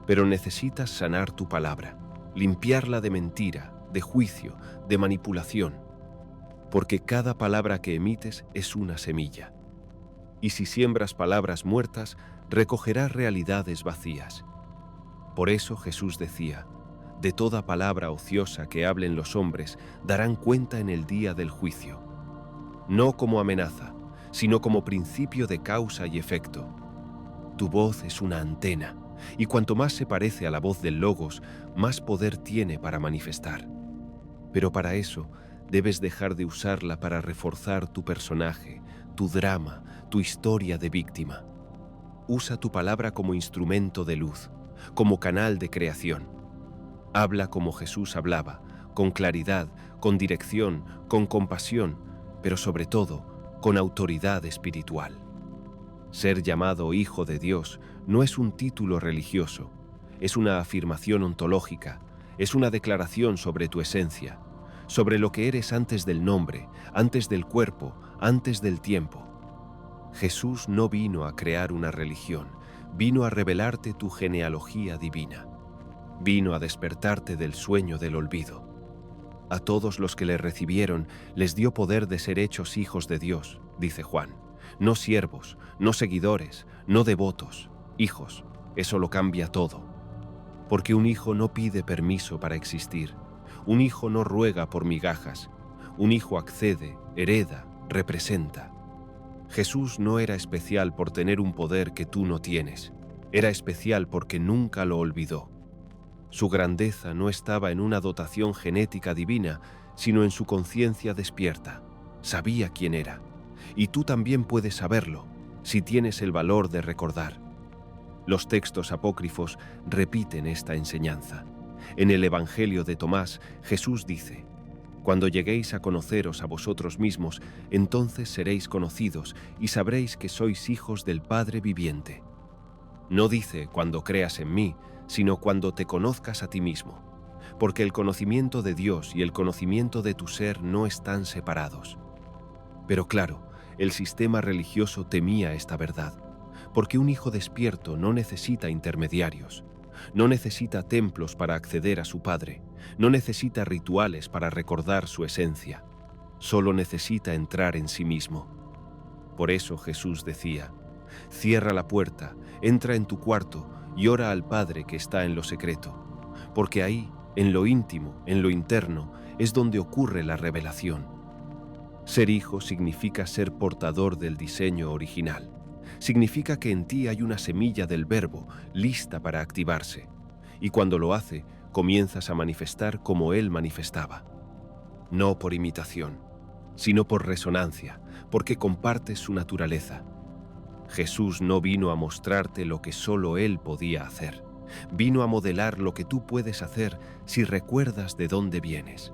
Pero necesitas sanar tu palabra, limpiarla de mentira, de juicio, de manipulación, porque cada palabra que emites es una semilla. Y si siembras palabras muertas, recogerás realidades vacías. Por eso Jesús decía: de toda palabra ociosa que hablen los hombres, darán cuenta en el día del juicio. No como amenaza, sino como principio de causa y efecto. Tu voz es una antena, y cuanto más se parece a la voz del Logos, más poder tiene para manifestar. Pero para eso, debes dejar de usarla para reforzar tu personaje, tu drama, tu historia de víctima. Usa tu palabra como instrumento de luz, como canal de creación. Habla como Jesús hablaba, con claridad, con dirección, con compasión, pero sobre todo, con autoridad espiritual. Ser llamado Hijo de Dios no es un título religioso, es una afirmación ontológica, es una declaración sobre tu esencia, sobre lo que eres antes del nombre, antes del cuerpo, antes del tiempo. Jesús no vino a crear una religión, vino a revelarte tu genealogía divina. Vino a despertarte del sueño del olvido. A todos los que le recibieron les dio poder de ser hechos hijos de Dios, dice Juan. No siervos, no seguidores, no devotos, hijos. Eso lo cambia todo. Porque un hijo no pide permiso para existir. Un hijo no ruega por migajas. Un hijo accede, hereda, representa. Jesús no era especial por tener un poder que tú no tienes. Era especial porque nunca lo olvidó. Su grandeza no estaba en una dotación genética divina, sino en su conciencia despierta. Sabía quién era. Y tú también puedes saberlo, si tienes el valor de recordar. Los textos apócrifos repiten esta enseñanza. En el Evangelio de Tomás, Jesús dice: «Cuando lleguéis a conoceros a vosotros mismos, entonces seréis conocidos y sabréis que sois hijos del Padre viviente». No dice cuando creas en mí, sino cuando te conozcas a ti mismo, porque el conocimiento de Dios y el conocimiento de tu ser no están separados. Pero claro, el sistema religioso temía esta verdad, porque un hijo despierto no necesita intermediarios, no necesita templos para acceder a su Padre, no necesita rituales para recordar su esencia, solo necesita entrar en sí mismo. Por eso Jesús decía: «Cierra la puerta, entra en tu cuarto y ora al Padre que está en lo secreto, porque ahí, en lo íntimo, en lo interno, es donde ocurre la revelación». Ser hijo significa ser portador del diseño original. Significa que en ti hay una semilla del Verbo lista para activarse, y cuando lo hace, comienzas a manifestar como Él manifestaba. No por imitación, sino por resonancia, porque compartes su naturaleza. Jesús no vino a mostrarte lo que solo Él podía hacer. Vino a modelar lo que tú puedes hacer si recuerdas de dónde vienes.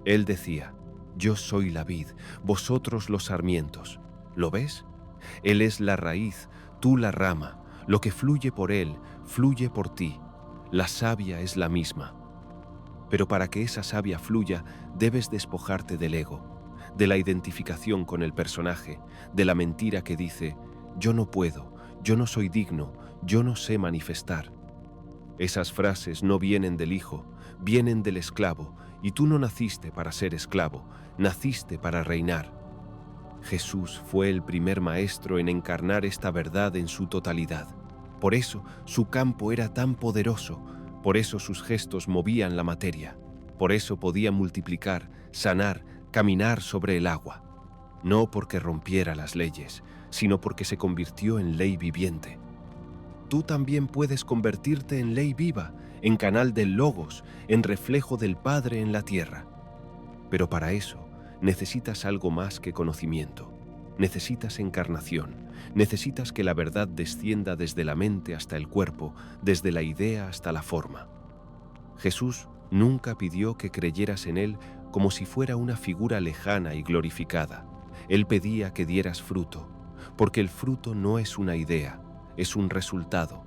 Él decía: «Yo soy la vid, vosotros los sarmientos». ¿Lo ves? Él es la raíz, tú la rama. Lo que fluye por Él, fluye por ti. La savia es la misma. Pero para que esa savia fluya, debes despojarte del ego, de la identificación con el personaje, de la mentira que dice: «Yo no puedo, yo no soy digno, yo no sé manifestar». Esas frases no vienen del hijo, vienen del esclavo, y tú no naciste para ser esclavo, naciste para reinar. Jesús fue el primer maestro en encarnar esta verdad en su totalidad. Por eso su campo era tan poderoso, por eso sus gestos movían la materia, por eso podía multiplicar, sanar, caminar sobre el agua. No porque rompiera las leyes, sino porque se convirtió en ley viviente. Tú también puedes convertirte en ley viva, en canal del Logos, en reflejo del Padre en la tierra. Pero para eso necesitas algo más que conocimiento. Necesitas encarnación, necesitas que la verdad descienda desde la mente hasta el cuerpo, desde la idea hasta la forma. Jesús nunca pidió que creyeras en Él como si fuera una figura lejana y glorificada. Él pedía que dieras fruto, porque el fruto no es una idea, es un resultado.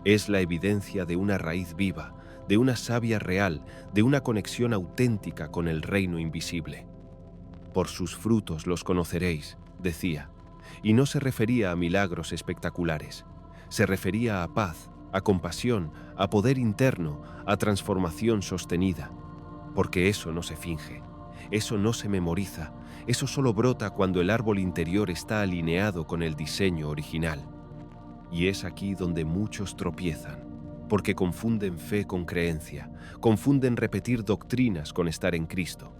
Es la evidencia de una raíz viva, de una savia real, de una conexión auténtica con el reino invisible. «Por sus frutos los conoceréis», decía, y no se refería a milagros espectaculares. Se refería a paz, a compasión, a poder interno, a transformación sostenida. Porque eso no se finge, eso no se memoriza, eso solo brota cuando el árbol interior está alineado con el diseño original. Y es aquí donde muchos tropiezan, porque confunden fe con creencia, confunden repetir doctrinas con estar en Cristo.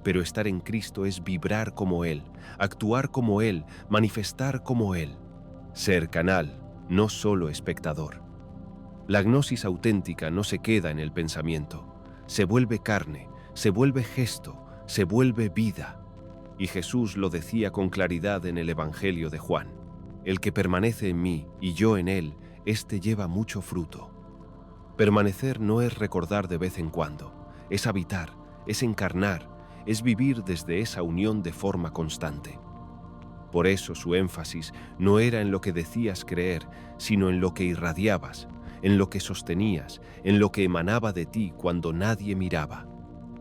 Pero estar en Cristo es vibrar como Él, actuar como Él, manifestar como Él. Ser canal, no solo espectador. La gnosis auténtica no se queda en el pensamiento, se vuelve carne, se vuelve gesto, se vuelve vida. Y Jesús lo decía con claridad en el Evangelio de Juan: «El que permanece en mí y yo en él, éste lleva mucho fruto, Permanecer no es recordar de vez en cuando, es habitar, es encarnar, es vivir desde esa unión de forma constante. Por eso su énfasis no era en lo que decías creer, sino en lo que irradiabas, en lo que sostenías, en lo que emanaba de ti cuando nadie miraba.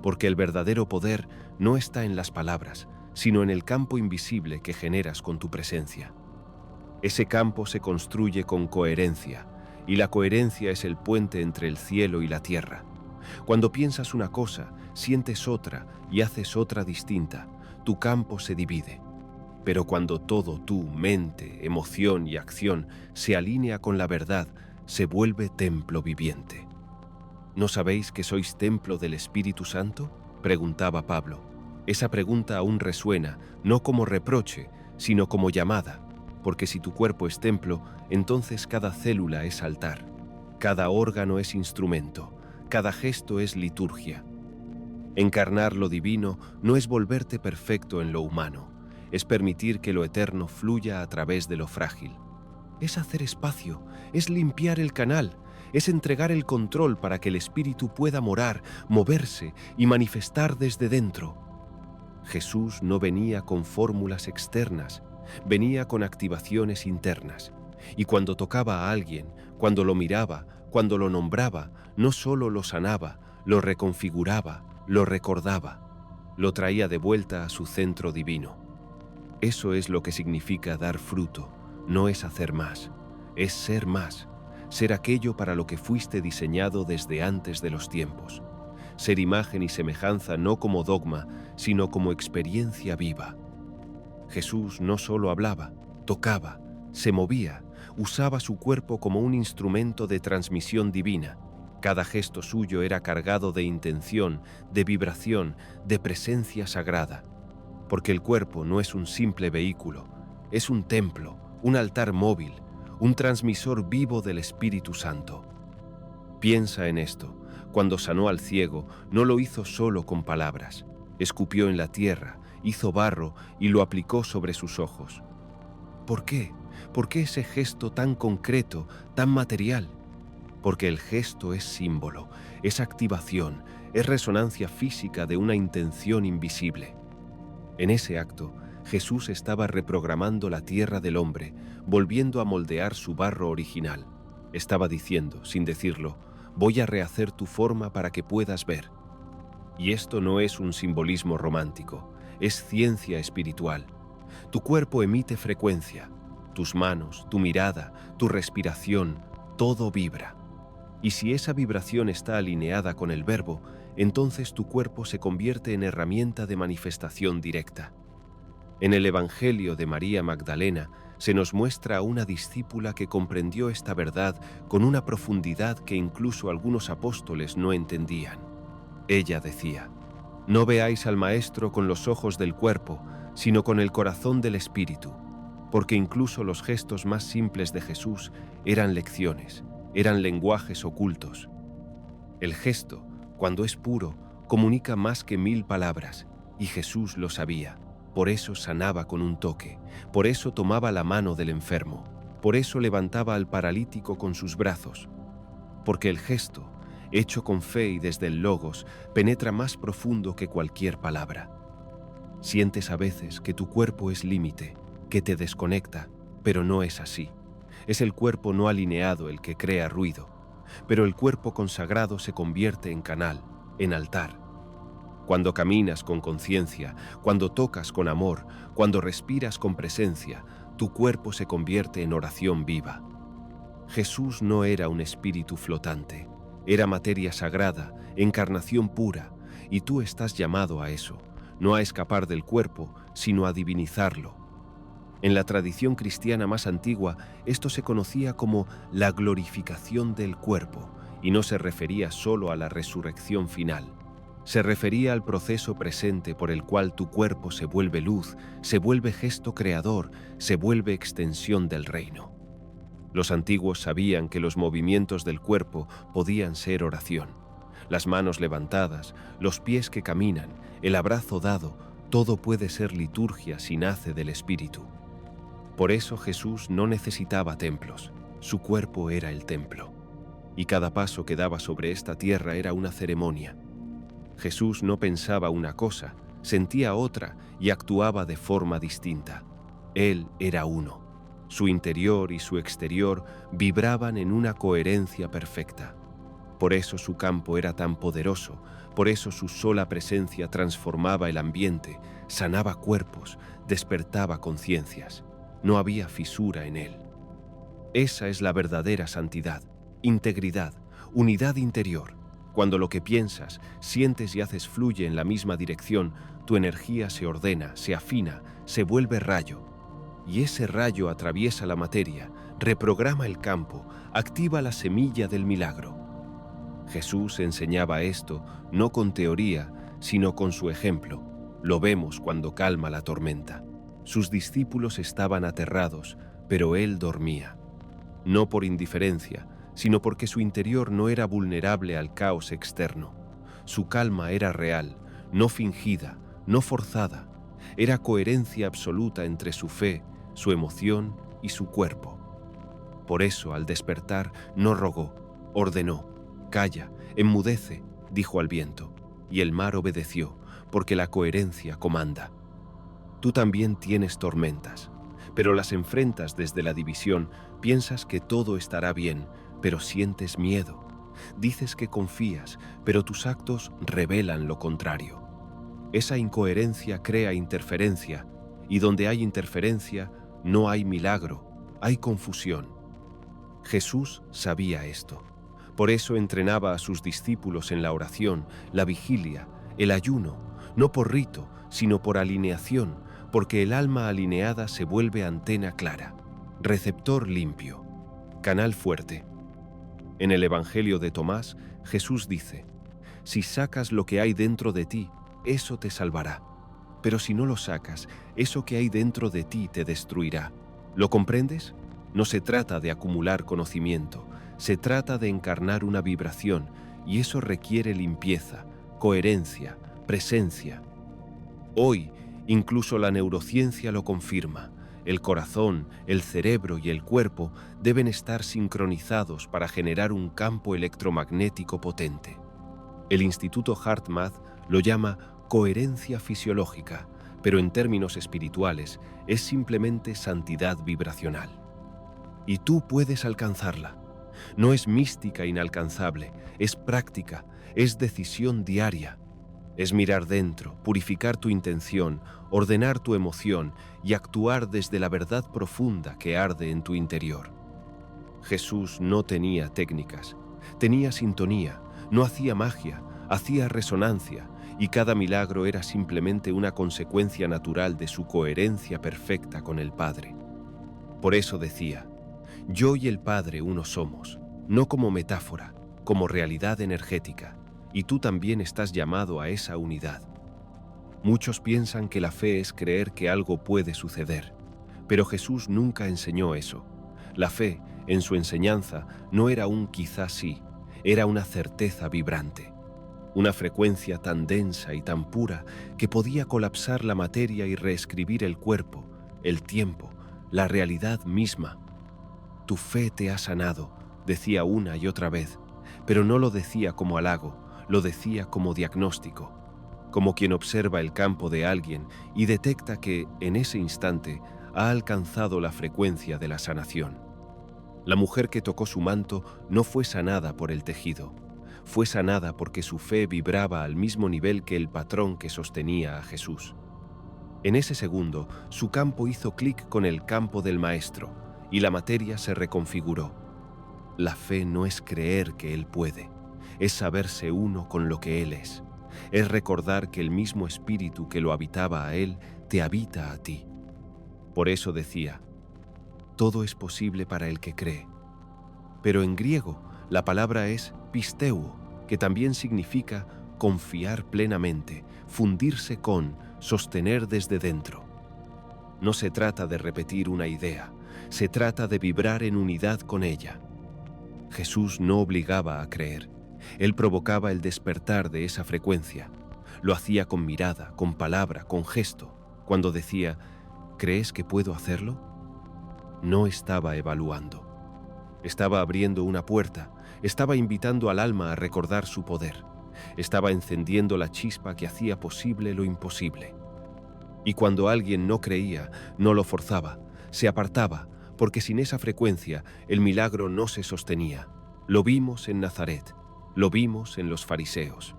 Porque el verdadero poder no está en las palabras, sino en el campo invisible que generas con tu presencia. Ese campo se construye con coherencia, y la coherencia es el puente entre el cielo y la tierra. Cuando piensas una cosa, sientes otra y haces otra distinta, tu campo se divide. Pero cuando todo tú, mente, emoción y acción se alinea con la verdad, se vuelve templo viviente. ¿No sabéis que sois templo del Espíritu Santo?, preguntaba Pablo. Esa pregunta aún resuena, no como reproche, sino como llamada, porque si tu cuerpo es templo, entonces cada célula es altar, cada órgano es instrumento, cada gesto es liturgia. Encarnar lo divino no es volverte perfecto en lo humano, es permitir que lo eterno fluya a través de lo frágil. Es hacer espacio, es limpiar el canal, es entregar el control para que el espíritu pueda morar, moverse y manifestar desde dentro. Jesús no venía con fórmulas externas, venía con activaciones internas. Y cuando tocaba a alguien, cuando lo miraba, cuando lo nombraba, no solo lo sanaba, lo reconfiguraba, lo recordaba, lo traía de vuelta a su centro divino. Eso es lo que significa dar fruto, no es hacer más, es ser aquello para lo que fuiste diseñado desde antes de los tiempos. Ser imagen y semejanza no como dogma, sino como experiencia viva. Jesús no solo hablaba, tocaba, se movía, usaba su cuerpo como un instrumento de transmisión divina. Cada gesto suyo era cargado de intención, de vibración, de presencia sagrada. Porque el cuerpo no es un simple vehículo, es un templo, un altar móvil, un transmisor vivo del Espíritu Santo. Piensa en esto. Cuando sanó al ciego, no lo hizo solo con palabras. Escupió en la tierra, hizo barro y lo aplicó sobre sus ojos. ¿Por qué? ¿Por qué ese gesto tan concreto, tan material? Porque el gesto es símbolo, es activación, es resonancia física de una intención invisible. En ese acto, Jesús estaba reprogramando la tierra del hombre, volviendo a moldear su barro original. Estaba diciendo, sin decirlo, voy a rehacer tu forma para que puedas ver. Y esto no es un simbolismo romántico, es ciencia espiritual. Tu cuerpo emite frecuencia, tus manos, tu mirada, tu respiración, todo vibra. Y si esa vibración está alineada con el verbo, entonces tu cuerpo se convierte en herramienta de manifestación directa. En el Evangelio de María Magdalena se nos muestra a una discípula que comprendió esta verdad con una profundidad que incluso algunos apóstoles no entendían. Ella decía, no veáis al Maestro con los ojos del cuerpo, sino con el corazón del Espíritu, porque incluso los gestos más simples de Jesús eran lecciones, eran lenguajes ocultos. El gesto, cuando es puro, comunica más que 1000 palabras, y Jesús lo sabía. Por eso sanaba con un toque, por eso tomaba la mano del enfermo, por eso levantaba al paralítico con sus brazos. Porque el gesto, hecho con fe y desde el logos, penetra más profundo que cualquier palabra. Sientes a veces que tu cuerpo es límite, que te desconecta, pero no es así. Es el cuerpo no alineado el que crea ruido, pero el cuerpo consagrado se convierte en canal, en altar. Cuando caminas con conciencia, cuando tocas con amor, cuando respiras con presencia, tu cuerpo se convierte en oración viva. Jesús no era un espíritu flotante, era materia sagrada, encarnación pura, y tú estás llamado a eso, no a escapar del cuerpo, sino a divinizarlo. En la tradición cristiana más antigua, esto se conocía como la glorificación del cuerpo, y no se refería solo a la resurrección final. Se refería al proceso presente por el cual tu cuerpo se vuelve luz, se vuelve gesto creador, se vuelve extensión del reino. Los antiguos sabían que los movimientos del cuerpo podían ser oración. Las manos levantadas, los pies que caminan, el abrazo dado, todo puede ser liturgia si nace del Espíritu. Por eso Jesús no necesitaba templos, su cuerpo era el templo. y cada paso que daba sobre esta tierra era una ceremonia. Jesús no pensaba una cosa, sentía otra y actuaba de forma distinta. Él era uno. Su interior y su exterior vibraban en una coherencia perfecta. Por eso su campo era tan poderoso, por eso su sola presencia transformaba el ambiente, sanaba cuerpos, despertaba conciencias. No había fisura en él. Esa es la verdadera santidad, integridad, unidad interior. Cuando lo que piensas, sientes y haces fluye en la misma dirección, tu energía se ordena, se afina, se vuelve rayo. Y ese rayo atraviesa la materia, reprograma el campo, activa la semilla del milagro. Jesús enseñaba esto no con teoría, sino con su ejemplo. Lo vemos cuando calma la tormenta. Sus discípulos estaban aterrados, pero él dormía. No por indiferencia, sino porque su interior no era vulnerable al caos externo. Su calma era real, no fingida, no forzada. Era coherencia absoluta entre su fe, su emoción y su cuerpo. Por eso, al despertar, no rogó, ordenó: «Calla, enmudece», dijo al viento, y el mar obedeció, porque la coherencia comanda. Tú también tienes tormentas, pero las enfrentas desde la división. Piensas que todo estará bien, pero sientes miedo. Dices que confías, pero tus actos revelan lo contrario. Esa incoherencia crea interferencia, y donde hay interferencia no hay milagro, hay confusión. Jesús sabía esto. Por eso entrenaba a sus discípulos en la oración, la vigilia, el ayuno, no por rito, sino por alineación, porque el alma alineada se vuelve antena clara, receptor limpio, canal fuerte. En el Evangelio de Tomás, Jesús dice: «Si sacas lo que hay dentro de ti, eso te salvará. Pero si no lo sacas, eso que hay dentro de ti te destruirá». ¿Lo comprendes? No se trata de acumular conocimiento, se trata de encarnar una vibración, y eso requiere limpieza, coherencia, presencia. Hoy, incluso la neurociencia lo confirma. El corazón, el cerebro y el cuerpo deben estar sincronizados para generar un campo electromagnético potente. El Instituto HeartMath lo llama coherencia fisiológica, pero en términos espirituales es simplemente santidad vibracional. Y tú puedes alcanzarla. No es mística inalcanzable, es práctica, es decisión diaria. Es mirar dentro, purificar tu intención, ordenar tu emoción y actuar desde la verdad profunda que arde en tu interior. Jesús no tenía técnicas, tenía sintonía, no hacía magia, hacía resonancia, y cada milagro era simplemente una consecuencia natural de su coherencia perfecta con el Padre. Por eso decía: «Yo y el Padre uno somos», no como metáfora, como realidad energética, y tú también estás llamado a esa unidad. Muchos piensan que la fe es creer que algo puede suceder, pero Jesús nunca enseñó eso. La fe, en su enseñanza, no era un quizás sí, era una certeza vibrante. Una frecuencia tan densa y tan pura que podía colapsar la materia y reescribir el cuerpo, el tiempo, la realidad misma. «Tu fe te ha sanado», decía una y otra vez, pero no lo decía como halago, lo decía como diagnóstico, como quien observa el campo de alguien y detecta que, en ese instante, ha alcanzado la frecuencia de la sanación. La mujer que tocó su manto no fue sanada por el tejido, fue sanada porque su fe vibraba al mismo nivel que el patrón que sostenía a Jesús. En ese segundo, su campo hizo clic con el campo del Maestro y la materia se reconfiguró. La fe no es creer que Él puede, es saberse uno con lo que Él es recordar que el mismo espíritu que lo habitaba a Él te habita a ti. Por eso decía: «Todo es posible para el que cree». Pero en griego, la palabra es pisteuo, que también significa confiar plenamente, fundirse con, sostener desde dentro. No se trata de repetir una idea, se trata de vibrar en unidad con ella. Jesús no obligaba a creer, Él provocaba el despertar de esa frecuencia. Lo hacía con mirada, con palabra, con gesto. Cuando decía: «¿Crees que puedo hacerlo?», no estaba evaluando. Estaba abriendo una puerta, Estaba invitando al alma a recordar su poder. Estaba encendiendo la chispa que hacía posible lo imposible. Y cuando alguien no creía, no lo forzaba, se apartaba, porque sin esa frecuencia el milagro no se sostenía. Lo vimos en Nazaret, lo vimos en los fariseos.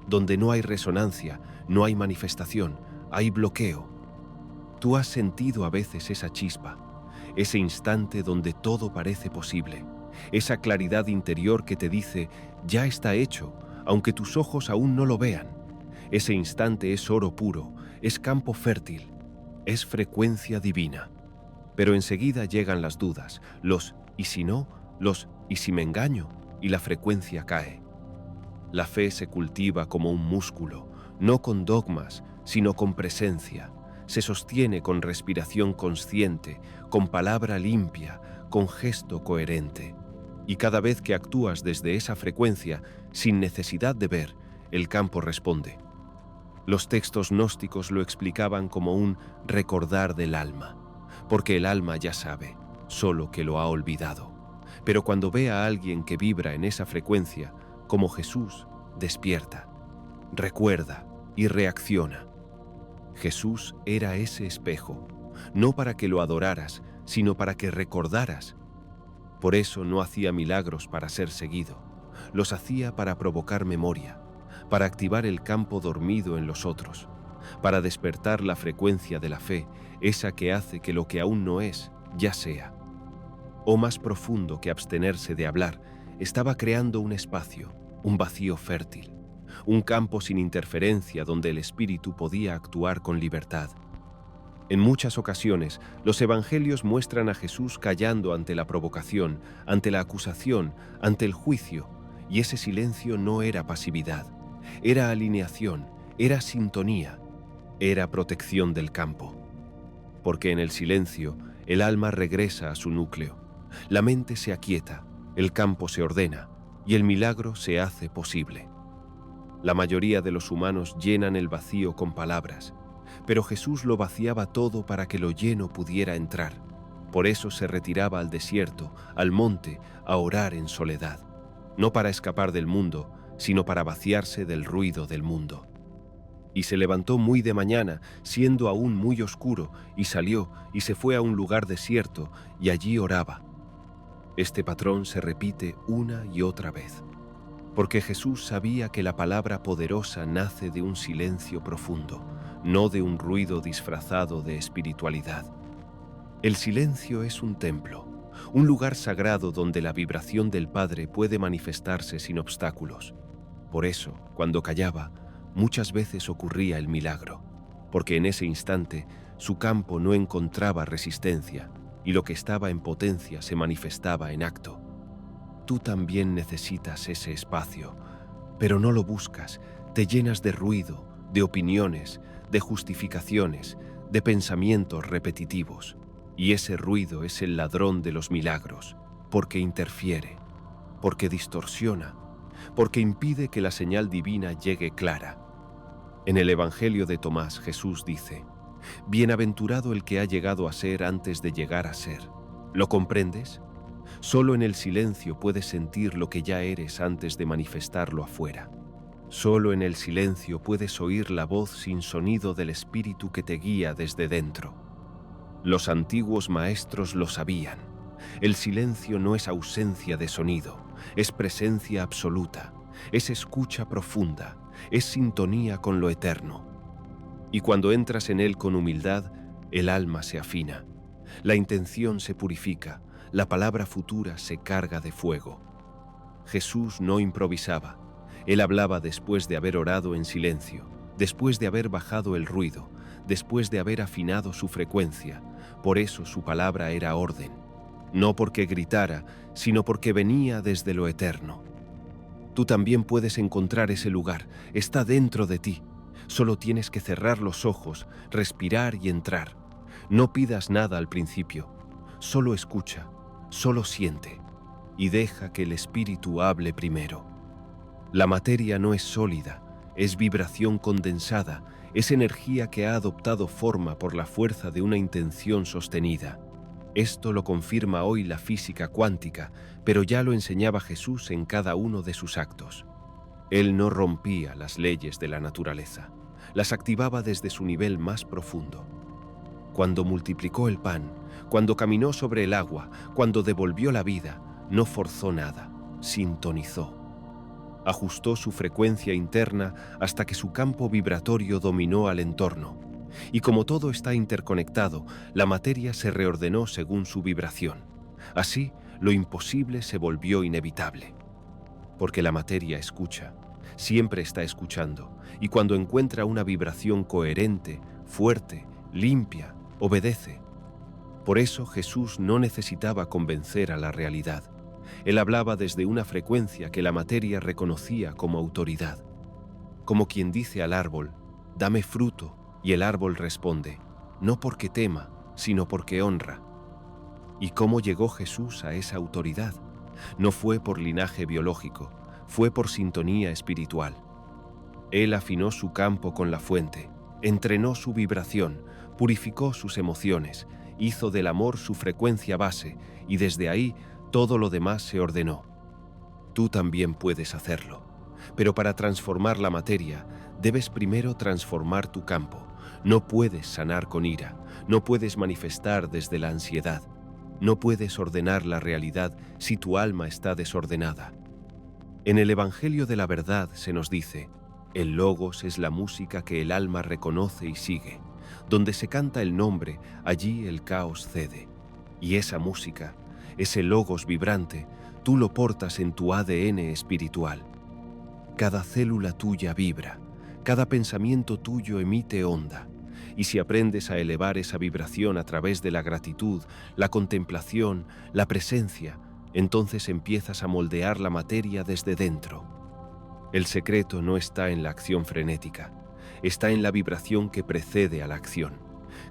Donde no hay resonancia, no hay manifestación, hay bloqueo. Tú has sentido a veces esa chispa, ese instante donde todo parece posible, esa claridad interior que te dice, ya está hecho, aunque tus ojos aún no lo vean. Ese instante es oro puro, es campo fértil, es frecuencia divina. Pero enseguida llegan las dudas, los ¿y si no?, los ¿y si me engaño?, y la frecuencia cae. La fe se cultiva como un músculo, no con dogmas, sino con presencia. Se sostiene con respiración consciente, con palabra limpia, con gesto coherente. Y cada vez que actúas desde esa frecuencia, sin necesidad de ver, el campo responde. Los textos gnósticos lo explicaban como un recordar del alma, porque el alma ya sabe, solo que lo ha olvidado. Pero cuando ve a alguien que vibra en esa frecuencia, como Jesús, despierta, recuerda y reacciona. Jesús era ese espejo, no para que lo adoraras, sino para que recordaras. Por eso no hacía milagros para ser seguido, los hacía para provocar memoria, para activar el campo dormido en los otros, para despertar la frecuencia de la fe, esa que hace que lo que aún no es, ya sea. O más profundo que abstenerse de hablar, estaba creando un espacio, un vacío fértil, un campo sin interferencia donde el espíritu podía actuar con libertad. En muchas ocasiones, los evangelios muestran a Jesús callando ante la provocación, ante la acusación, ante el juicio, y ese silencio no era pasividad, era alineación, era sintonía, era protección del campo. Porque en el silencio, el alma regresa a su núcleo, la mente se aquieta, el campo se ordena, y el milagro se hace posible. La mayoría de los humanos llenan el vacío con palabras, pero Jesús lo vaciaba todo para que lo lleno pudiera entrar. Por eso se retiraba al desierto, al monte, a orar en soledad, no para escapar del mundo, sino para vaciarse del ruido del mundo. Y se levantó muy de mañana, siendo aún muy oscuro, y salió y se fue a un lugar desierto, y allí oraba. Este patrón se repite una y otra vez, porque Jesús sabía que la palabra poderosa nace de un silencio profundo, no de un ruido disfrazado de espiritualidad. El silencio es un templo, un lugar sagrado donde la vibración del Padre puede manifestarse sin obstáculos. Por eso, cuando callaba, muchas veces ocurría el milagro, porque en ese instante su campo no encontraba resistencia y lo que estaba en potencia se manifestaba en acto. Tú también necesitas ese espacio, pero no lo buscas, te llenas de ruido, de opiniones, de justificaciones, de pensamientos repetitivos. Y ese ruido es el ladrón de los milagros, porque interfiere, porque distorsiona, porque impide que la señal divina llegue clara. En el Evangelio de Tomás, Jesús dice, «Bienaventurado el que ha llegado a ser antes de llegar a ser». ¿Lo comprendes? Solo en el silencio puedes sentir lo que ya eres antes de manifestarlo afuera. Solo en el silencio puedes oír la voz sin sonido del Espíritu que te guía desde dentro. Los antiguos maestros lo sabían. El silencio no es ausencia de sonido, es presencia absoluta, es escucha profunda, es sintonía con lo eterno. Y cuando entras en él con humildad, el alma se afina, la intención se purifica, la palabra futura se carga de fuego. Jesús no improvisaba. Él hablaba después de haber orado en silencio, después de haber bajado el ruido, después de haber afinado su frecuencia. Por eso su palabra era orden, no porque gritara, sino porque venía desde lo eterno. Tú también puedes encontrar ese lugar, está dentro de ti. Solo tienes que cerrar los ojos, respirar y entrar. No pidas nada al principio, solo escucha, solo siente y deja que el espíritu hable primero. La materia no es sólida, es vibración condensada, es energía que ha adoptado forma por la fuerza de una intención sostenida. Esto lo confirma hoy la física cuántica, pero ya lo enseñaba Jesús en cada uno de sus actos. Él no rompía las leyes de la naturaleza, las activaba desde su nivel más profundo. Cuando multiplicó el pan, cuando caminó sobre el agua, cuando devolvió la vida, no forzó nada, sintonizó. Ajustó su frecuencia interna hasta que su campo vibratorio dominó al entorno. Y como todo está interconectado, la materia se reordenó según su vibración. Así, lo imposible se volvió inevitable. Porque la materia escucha, siempre está escuchando, y cuando encuentra una vibración coherente, fuerte, limpia, obedece. Por eso Jesús no necesitaba convencer a la realidad. Él hablaba desde una frecuencia que la materia reconocía como autoridad. Como quien dice al árbol, dame fruto, y el árbol responde, no porque tema, sino porque honra. ¿Y cómo llegó Jesús a esa autoridad? No fue por linaje biológico, fue por sintonía espiritual. Él afinó su campo con la fuente, entrenó su vibración, purificó sus emociones, hizo del amor su frecuencia base y desde ahí todo lo demás se ordenó. Tú también puedes hacerlo, pero para transformar la materia, debes primero transformar tu campo. No puedes sanar con ira, no puedes manifestar desde la ansiedad, no puedes ordenar la realidad si tu alma está desordenada. En el Evangelio de la Verdad se nos dice, el Logos es la música que el alma reconoce y sigue. Donde se canta el nombre, allí el caos cede. Y esa música, ese Logos vibrante, tú lo portas en tu ADN espiritual. Cada célula tuya vibra, cada pensamiento tuyo emite onda. Y si aprendes a elevar esa vibración a través de la gratitud, la contemplación, la presencia, entonces empiezas a moldear la materia desde dentro. El secreto no está en la acción frenética, está en la vibración que precede a la acción.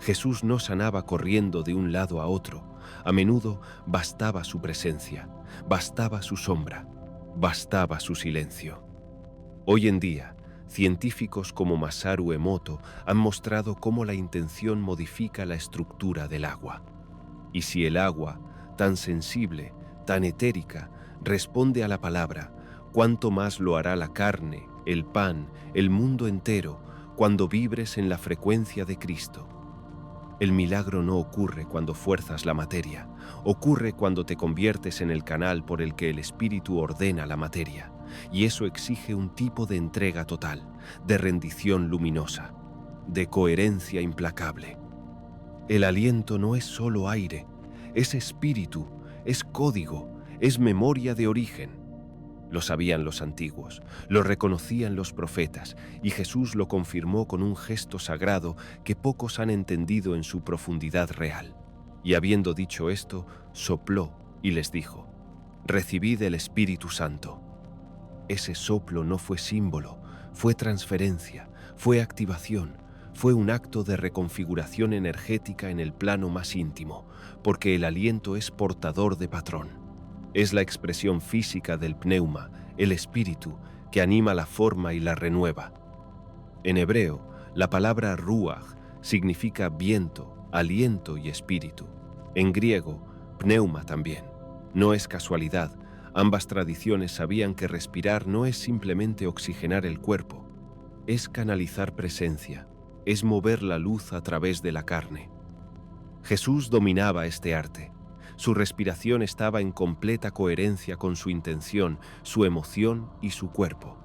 Jesús no sanaba corriendo de un lado a otro, a menudo bastaba su presencia, bastaba su sombra, bastaba su silencio. Hoy en día, científicos como Masaru Emoto han mostrado cómo la intención modifica la estructura del agua. Y si el agua, tan sensible, tan etérica, responde a la palabra, cuánto más lo hará la carne, el pan, el mundo entero, cuando vibres en la frecuencia de Cristo. El milagro no ocurre cuando fuerzas la materia, ocurre cuando te conviertes en el canal por el que el espíritu ordena la materia, y eso exige un tipo de entrega total, de rendición luminosa, de coherencia implacable. El aliento no es solo aire, es espíritu, es código, es memoria de origen. Lo sabían los antiguos, lo reconocían los profetas, y Jesús lo confirmó con un gesto sagrado que pocos han entendido en su profundidad real. Y habiendo dicho esto, sopló y les dijo, «Recibid el Espíritu Santo». Ese soplo no fue símbolo, fue transferencia, fue activación, fue un acto de reconfiguración energética en el plano más íntimo, porque el aliento es portador de patrón. Es la expresión física del pneuma, el espíritu, que anima la forma y la renueva. En hebreo, la palabra ruach significa viento, aliento y espíritu. En griego, pneuma también. No es casualidad, ambas tradiciones sabían que respirar no es simplemente oxigenar el cuerpo, es canalizar presencia, es mover la luz a través de la carne. Jesús dominaba este arte. Su respiración estaba en completa coherencia con su intención, su emoción y su cuerpo.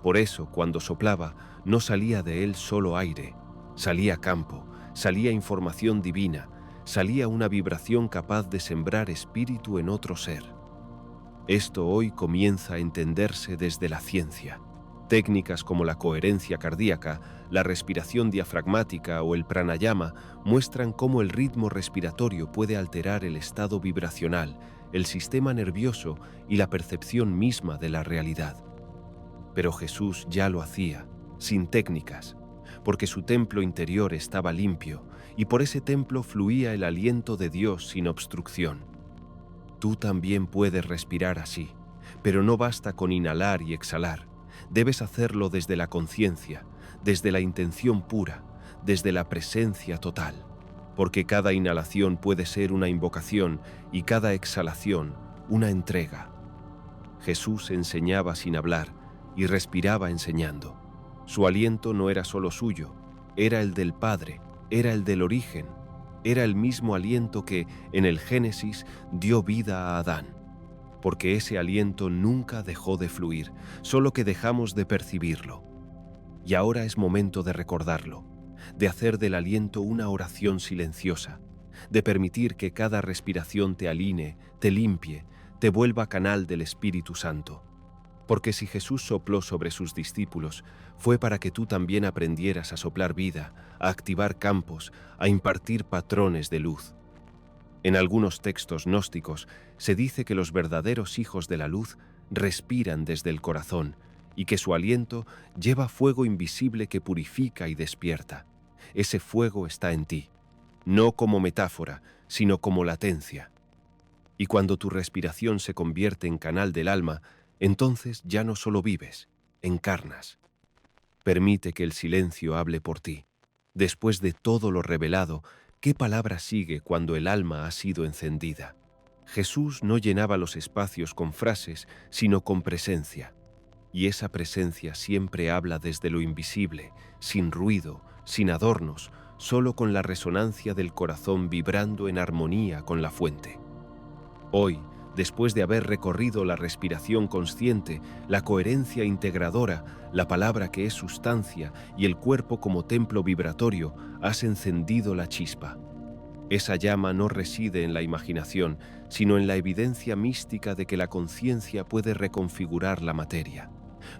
Por eso, cuando soplaba, no salía de él solo aire, salía campo, salía información divina, salía una vibración capaz de sembrar espíritu en otro ser. Esto hoy comienza a entenderse desde la ciencia. Técnicas como la coherencia cardíaca, la respiración diafragmática o el pranayama muestran cómo el ritmo respiratorio puede alterar el estado vibracional, el sistema nervioso y la percepción misma de la realidad. Pero Jesús ya lo hacía, sin técnicas, porque su templo interior estaba limpio y por ese templo fluía el aliento de Dios sin obstrucción. Tú también puedes respirar así, pero no basta con inhalar y exhalar. Debes hacerlo desde la conciencia, desde la intención pura, desde la presencia total. porque cada inhalación puede ser una invocación y cada exhalación una entrega. Jesús enseñaba sin hablar y respiraba enseñando. Su aliento no era solo suyo, era el del Padre, era el del origen, era el mismo aliento que, en el Génesis, dio vida a Adán. Porque ese aliento nunca dejó de fluir, solo que dejamos de percibirlo. Y ahora es momento de recordarlo, de hacer del aliento una oración silenciosa, de permitir que cada respiración te alinee, te limpie, te vuelva canal del Espíritu Santo. Porque si Jesús sopló sobre sus discípulos, fue para que tú también aprendieras a soplar vida, a activar campos, a impartir patrones de luz. En algunos textos gnósticos se dice que los verdaderos hijos de la luz respiran desde el corazón y que su aliento lleva fuego invisible que purifica y despierta. Ese fuego está en ti, no como metáfora, sino como latencia. Y cuando tu respiración se convierte en canal del alma, entonces ya no solo vives, encarnas. Permite que el silencio hable por ti. Después de todo lo revelado, ¿qué palabra sigue cuando el alma ha sido encendida? Jesús no llenaba los espacios con frases, sino con presencia. Y esa presencia siempre habla desde lo invisible, sin ruido, sin adornos, solo con la resonancia del corazón vibrando en armonía con la fuente. Hoy, después de haber recorrido la respiración consciente, la coherencia integradora, la palabra que es sustancia y el cuerpo como templo vibratorio, has encendido la chispa. Esa llama no reside en la imaginación, sino en la evidencia mística de que la conciencia puede reconfigurar la materia.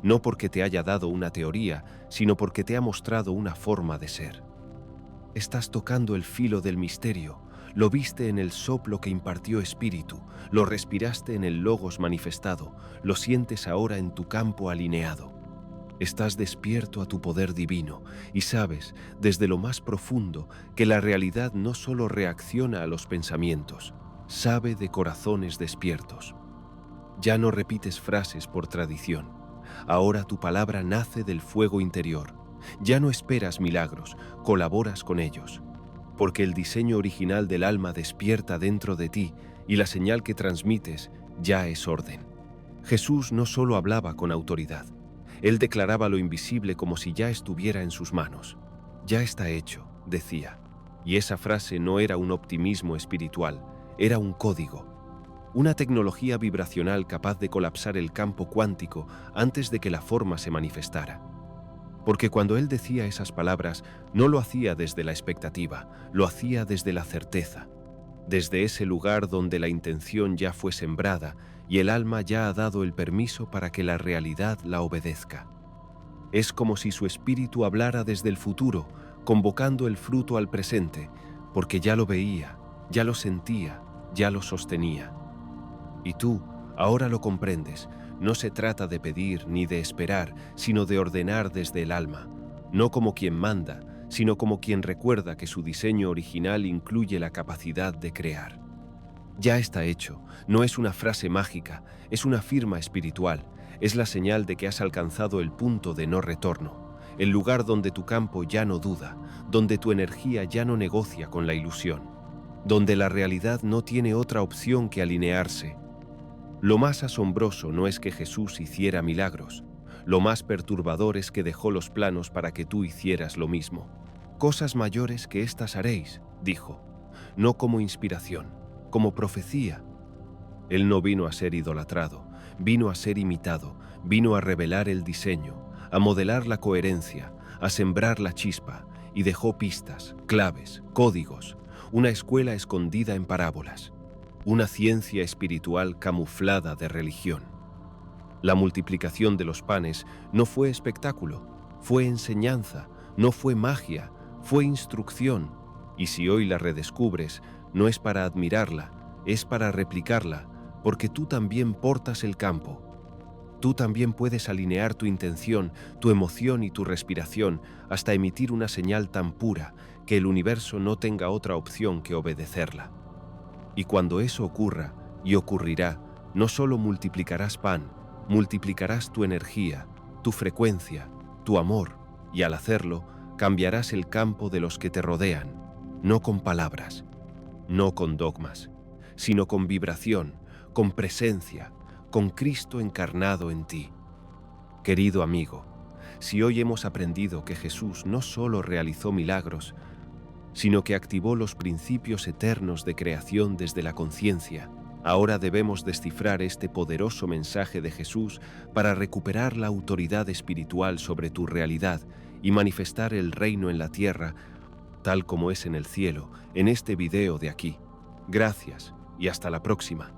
No porque te haya dado una teoría, sino porque te ha mostrado una forma de ser. Estás tocando el filo del misterio. Lo viste en el soplo que impartió espíritu, lo respiraste en el logos manifestado, lo sientes ahora en tu campo alineado. Estás despierto a tu poder divino y sabes, desde lo más profundo, que la realidad no solo reacciona a los pensamientos, sabe de corazones despiertos. Ya no repites frases por tradición. Ahora tu palabra nace del fuego interior. Ya no esperas milagros, colaboras con ellos. Porque el diseño original del alma despierta dentro de ti y la señal que transmites ya es orden. Jesús no solo hablaba con autoridad, él declaraba lo invisible como si ya estuviera en sus manos. Ya está hecho, decía, y esa frase no era un optimismo espiritual, era un código, una tecnología vibracional capaz de colapsar el campo cuántico antes de que la forma se manifestara. Porque cuando él decía esas palabras, no lo hacía desde la expectativa, lo hacía desde la certeza, desde ese lugar donde la intención ya fue sembrada y el alma ya ha dado el permiso para que la realidad la obedezca. Es como si su espíritu hablara desde el futuro, convocando el fruto al presente, porque ya lo veía, ya lo sentía, ya lo sostenía. Y tú, ahora lo comprendes. No se trata de pedir ni de esperar, sino de ordenar desde el alma, no como quien manda, sino como quien recuerda que su diseño original incluye la capacidad de crear. Ya está hecho, no es una frase mágica, es una firma espiritual, es la señal de que has alcanzado el punto de no retorno, el lugar donde tu campo ya no duda, donde tu energía ya no negocia con la ilusión, donde la realidad no tiene otra opción que alinearse. Lo más asombroso no es que Jesús hiciera milagros. Lo más perturbador es que dejó los planos para que tú hicieras lo mismo. Cosas mayores que estas haréis, dijo, no como inspiración, como profecía. Él no vino a ser idolatrado, vino a ser imitado, vino a revelar el diseño, a modelar la coherencia, a sembrar la chispa, y dejó pistas, claves, códigos, una escuela escondida en parábolas. Una ciencia espiritual camuflada de religión. La multiplicación de los panes no fue espectáculo, fue enseñanza, no fue magia, fue instrucción, y si hoy la redescubres, no es para admirarla, es para replicarla, porque tú también portas el campo. Tú también puedes alinear tu intención, tu emoción y tu respiración hasta emitir una señal tan pura que el universo no tenga otra opción que obedecerla. Y cuando eso ocurra, y ocurrirá, no solo multiplicarás pan, multiplicarás tu energía, tu frecuencia, tu amor, y al hacerlo, cambiarás el campo de los que te rodean. no con palabras, no con dogmas, sino con vibración, con presencia, con Cristo encarnado en ti. Querido amigo, si hoy hemos aprendido que Jesús no solo realizó milagros, sino que activó los principios eternos de creación desde la conciencia, ahora debemos descifrar este poderoso mensaje de Jesús para recuperar la autoridad espiritual sobre tu realidad y manifestar el reino en la tierra, tal como es en el cielo, en este video de aquí. Gracias y hasta la próxima.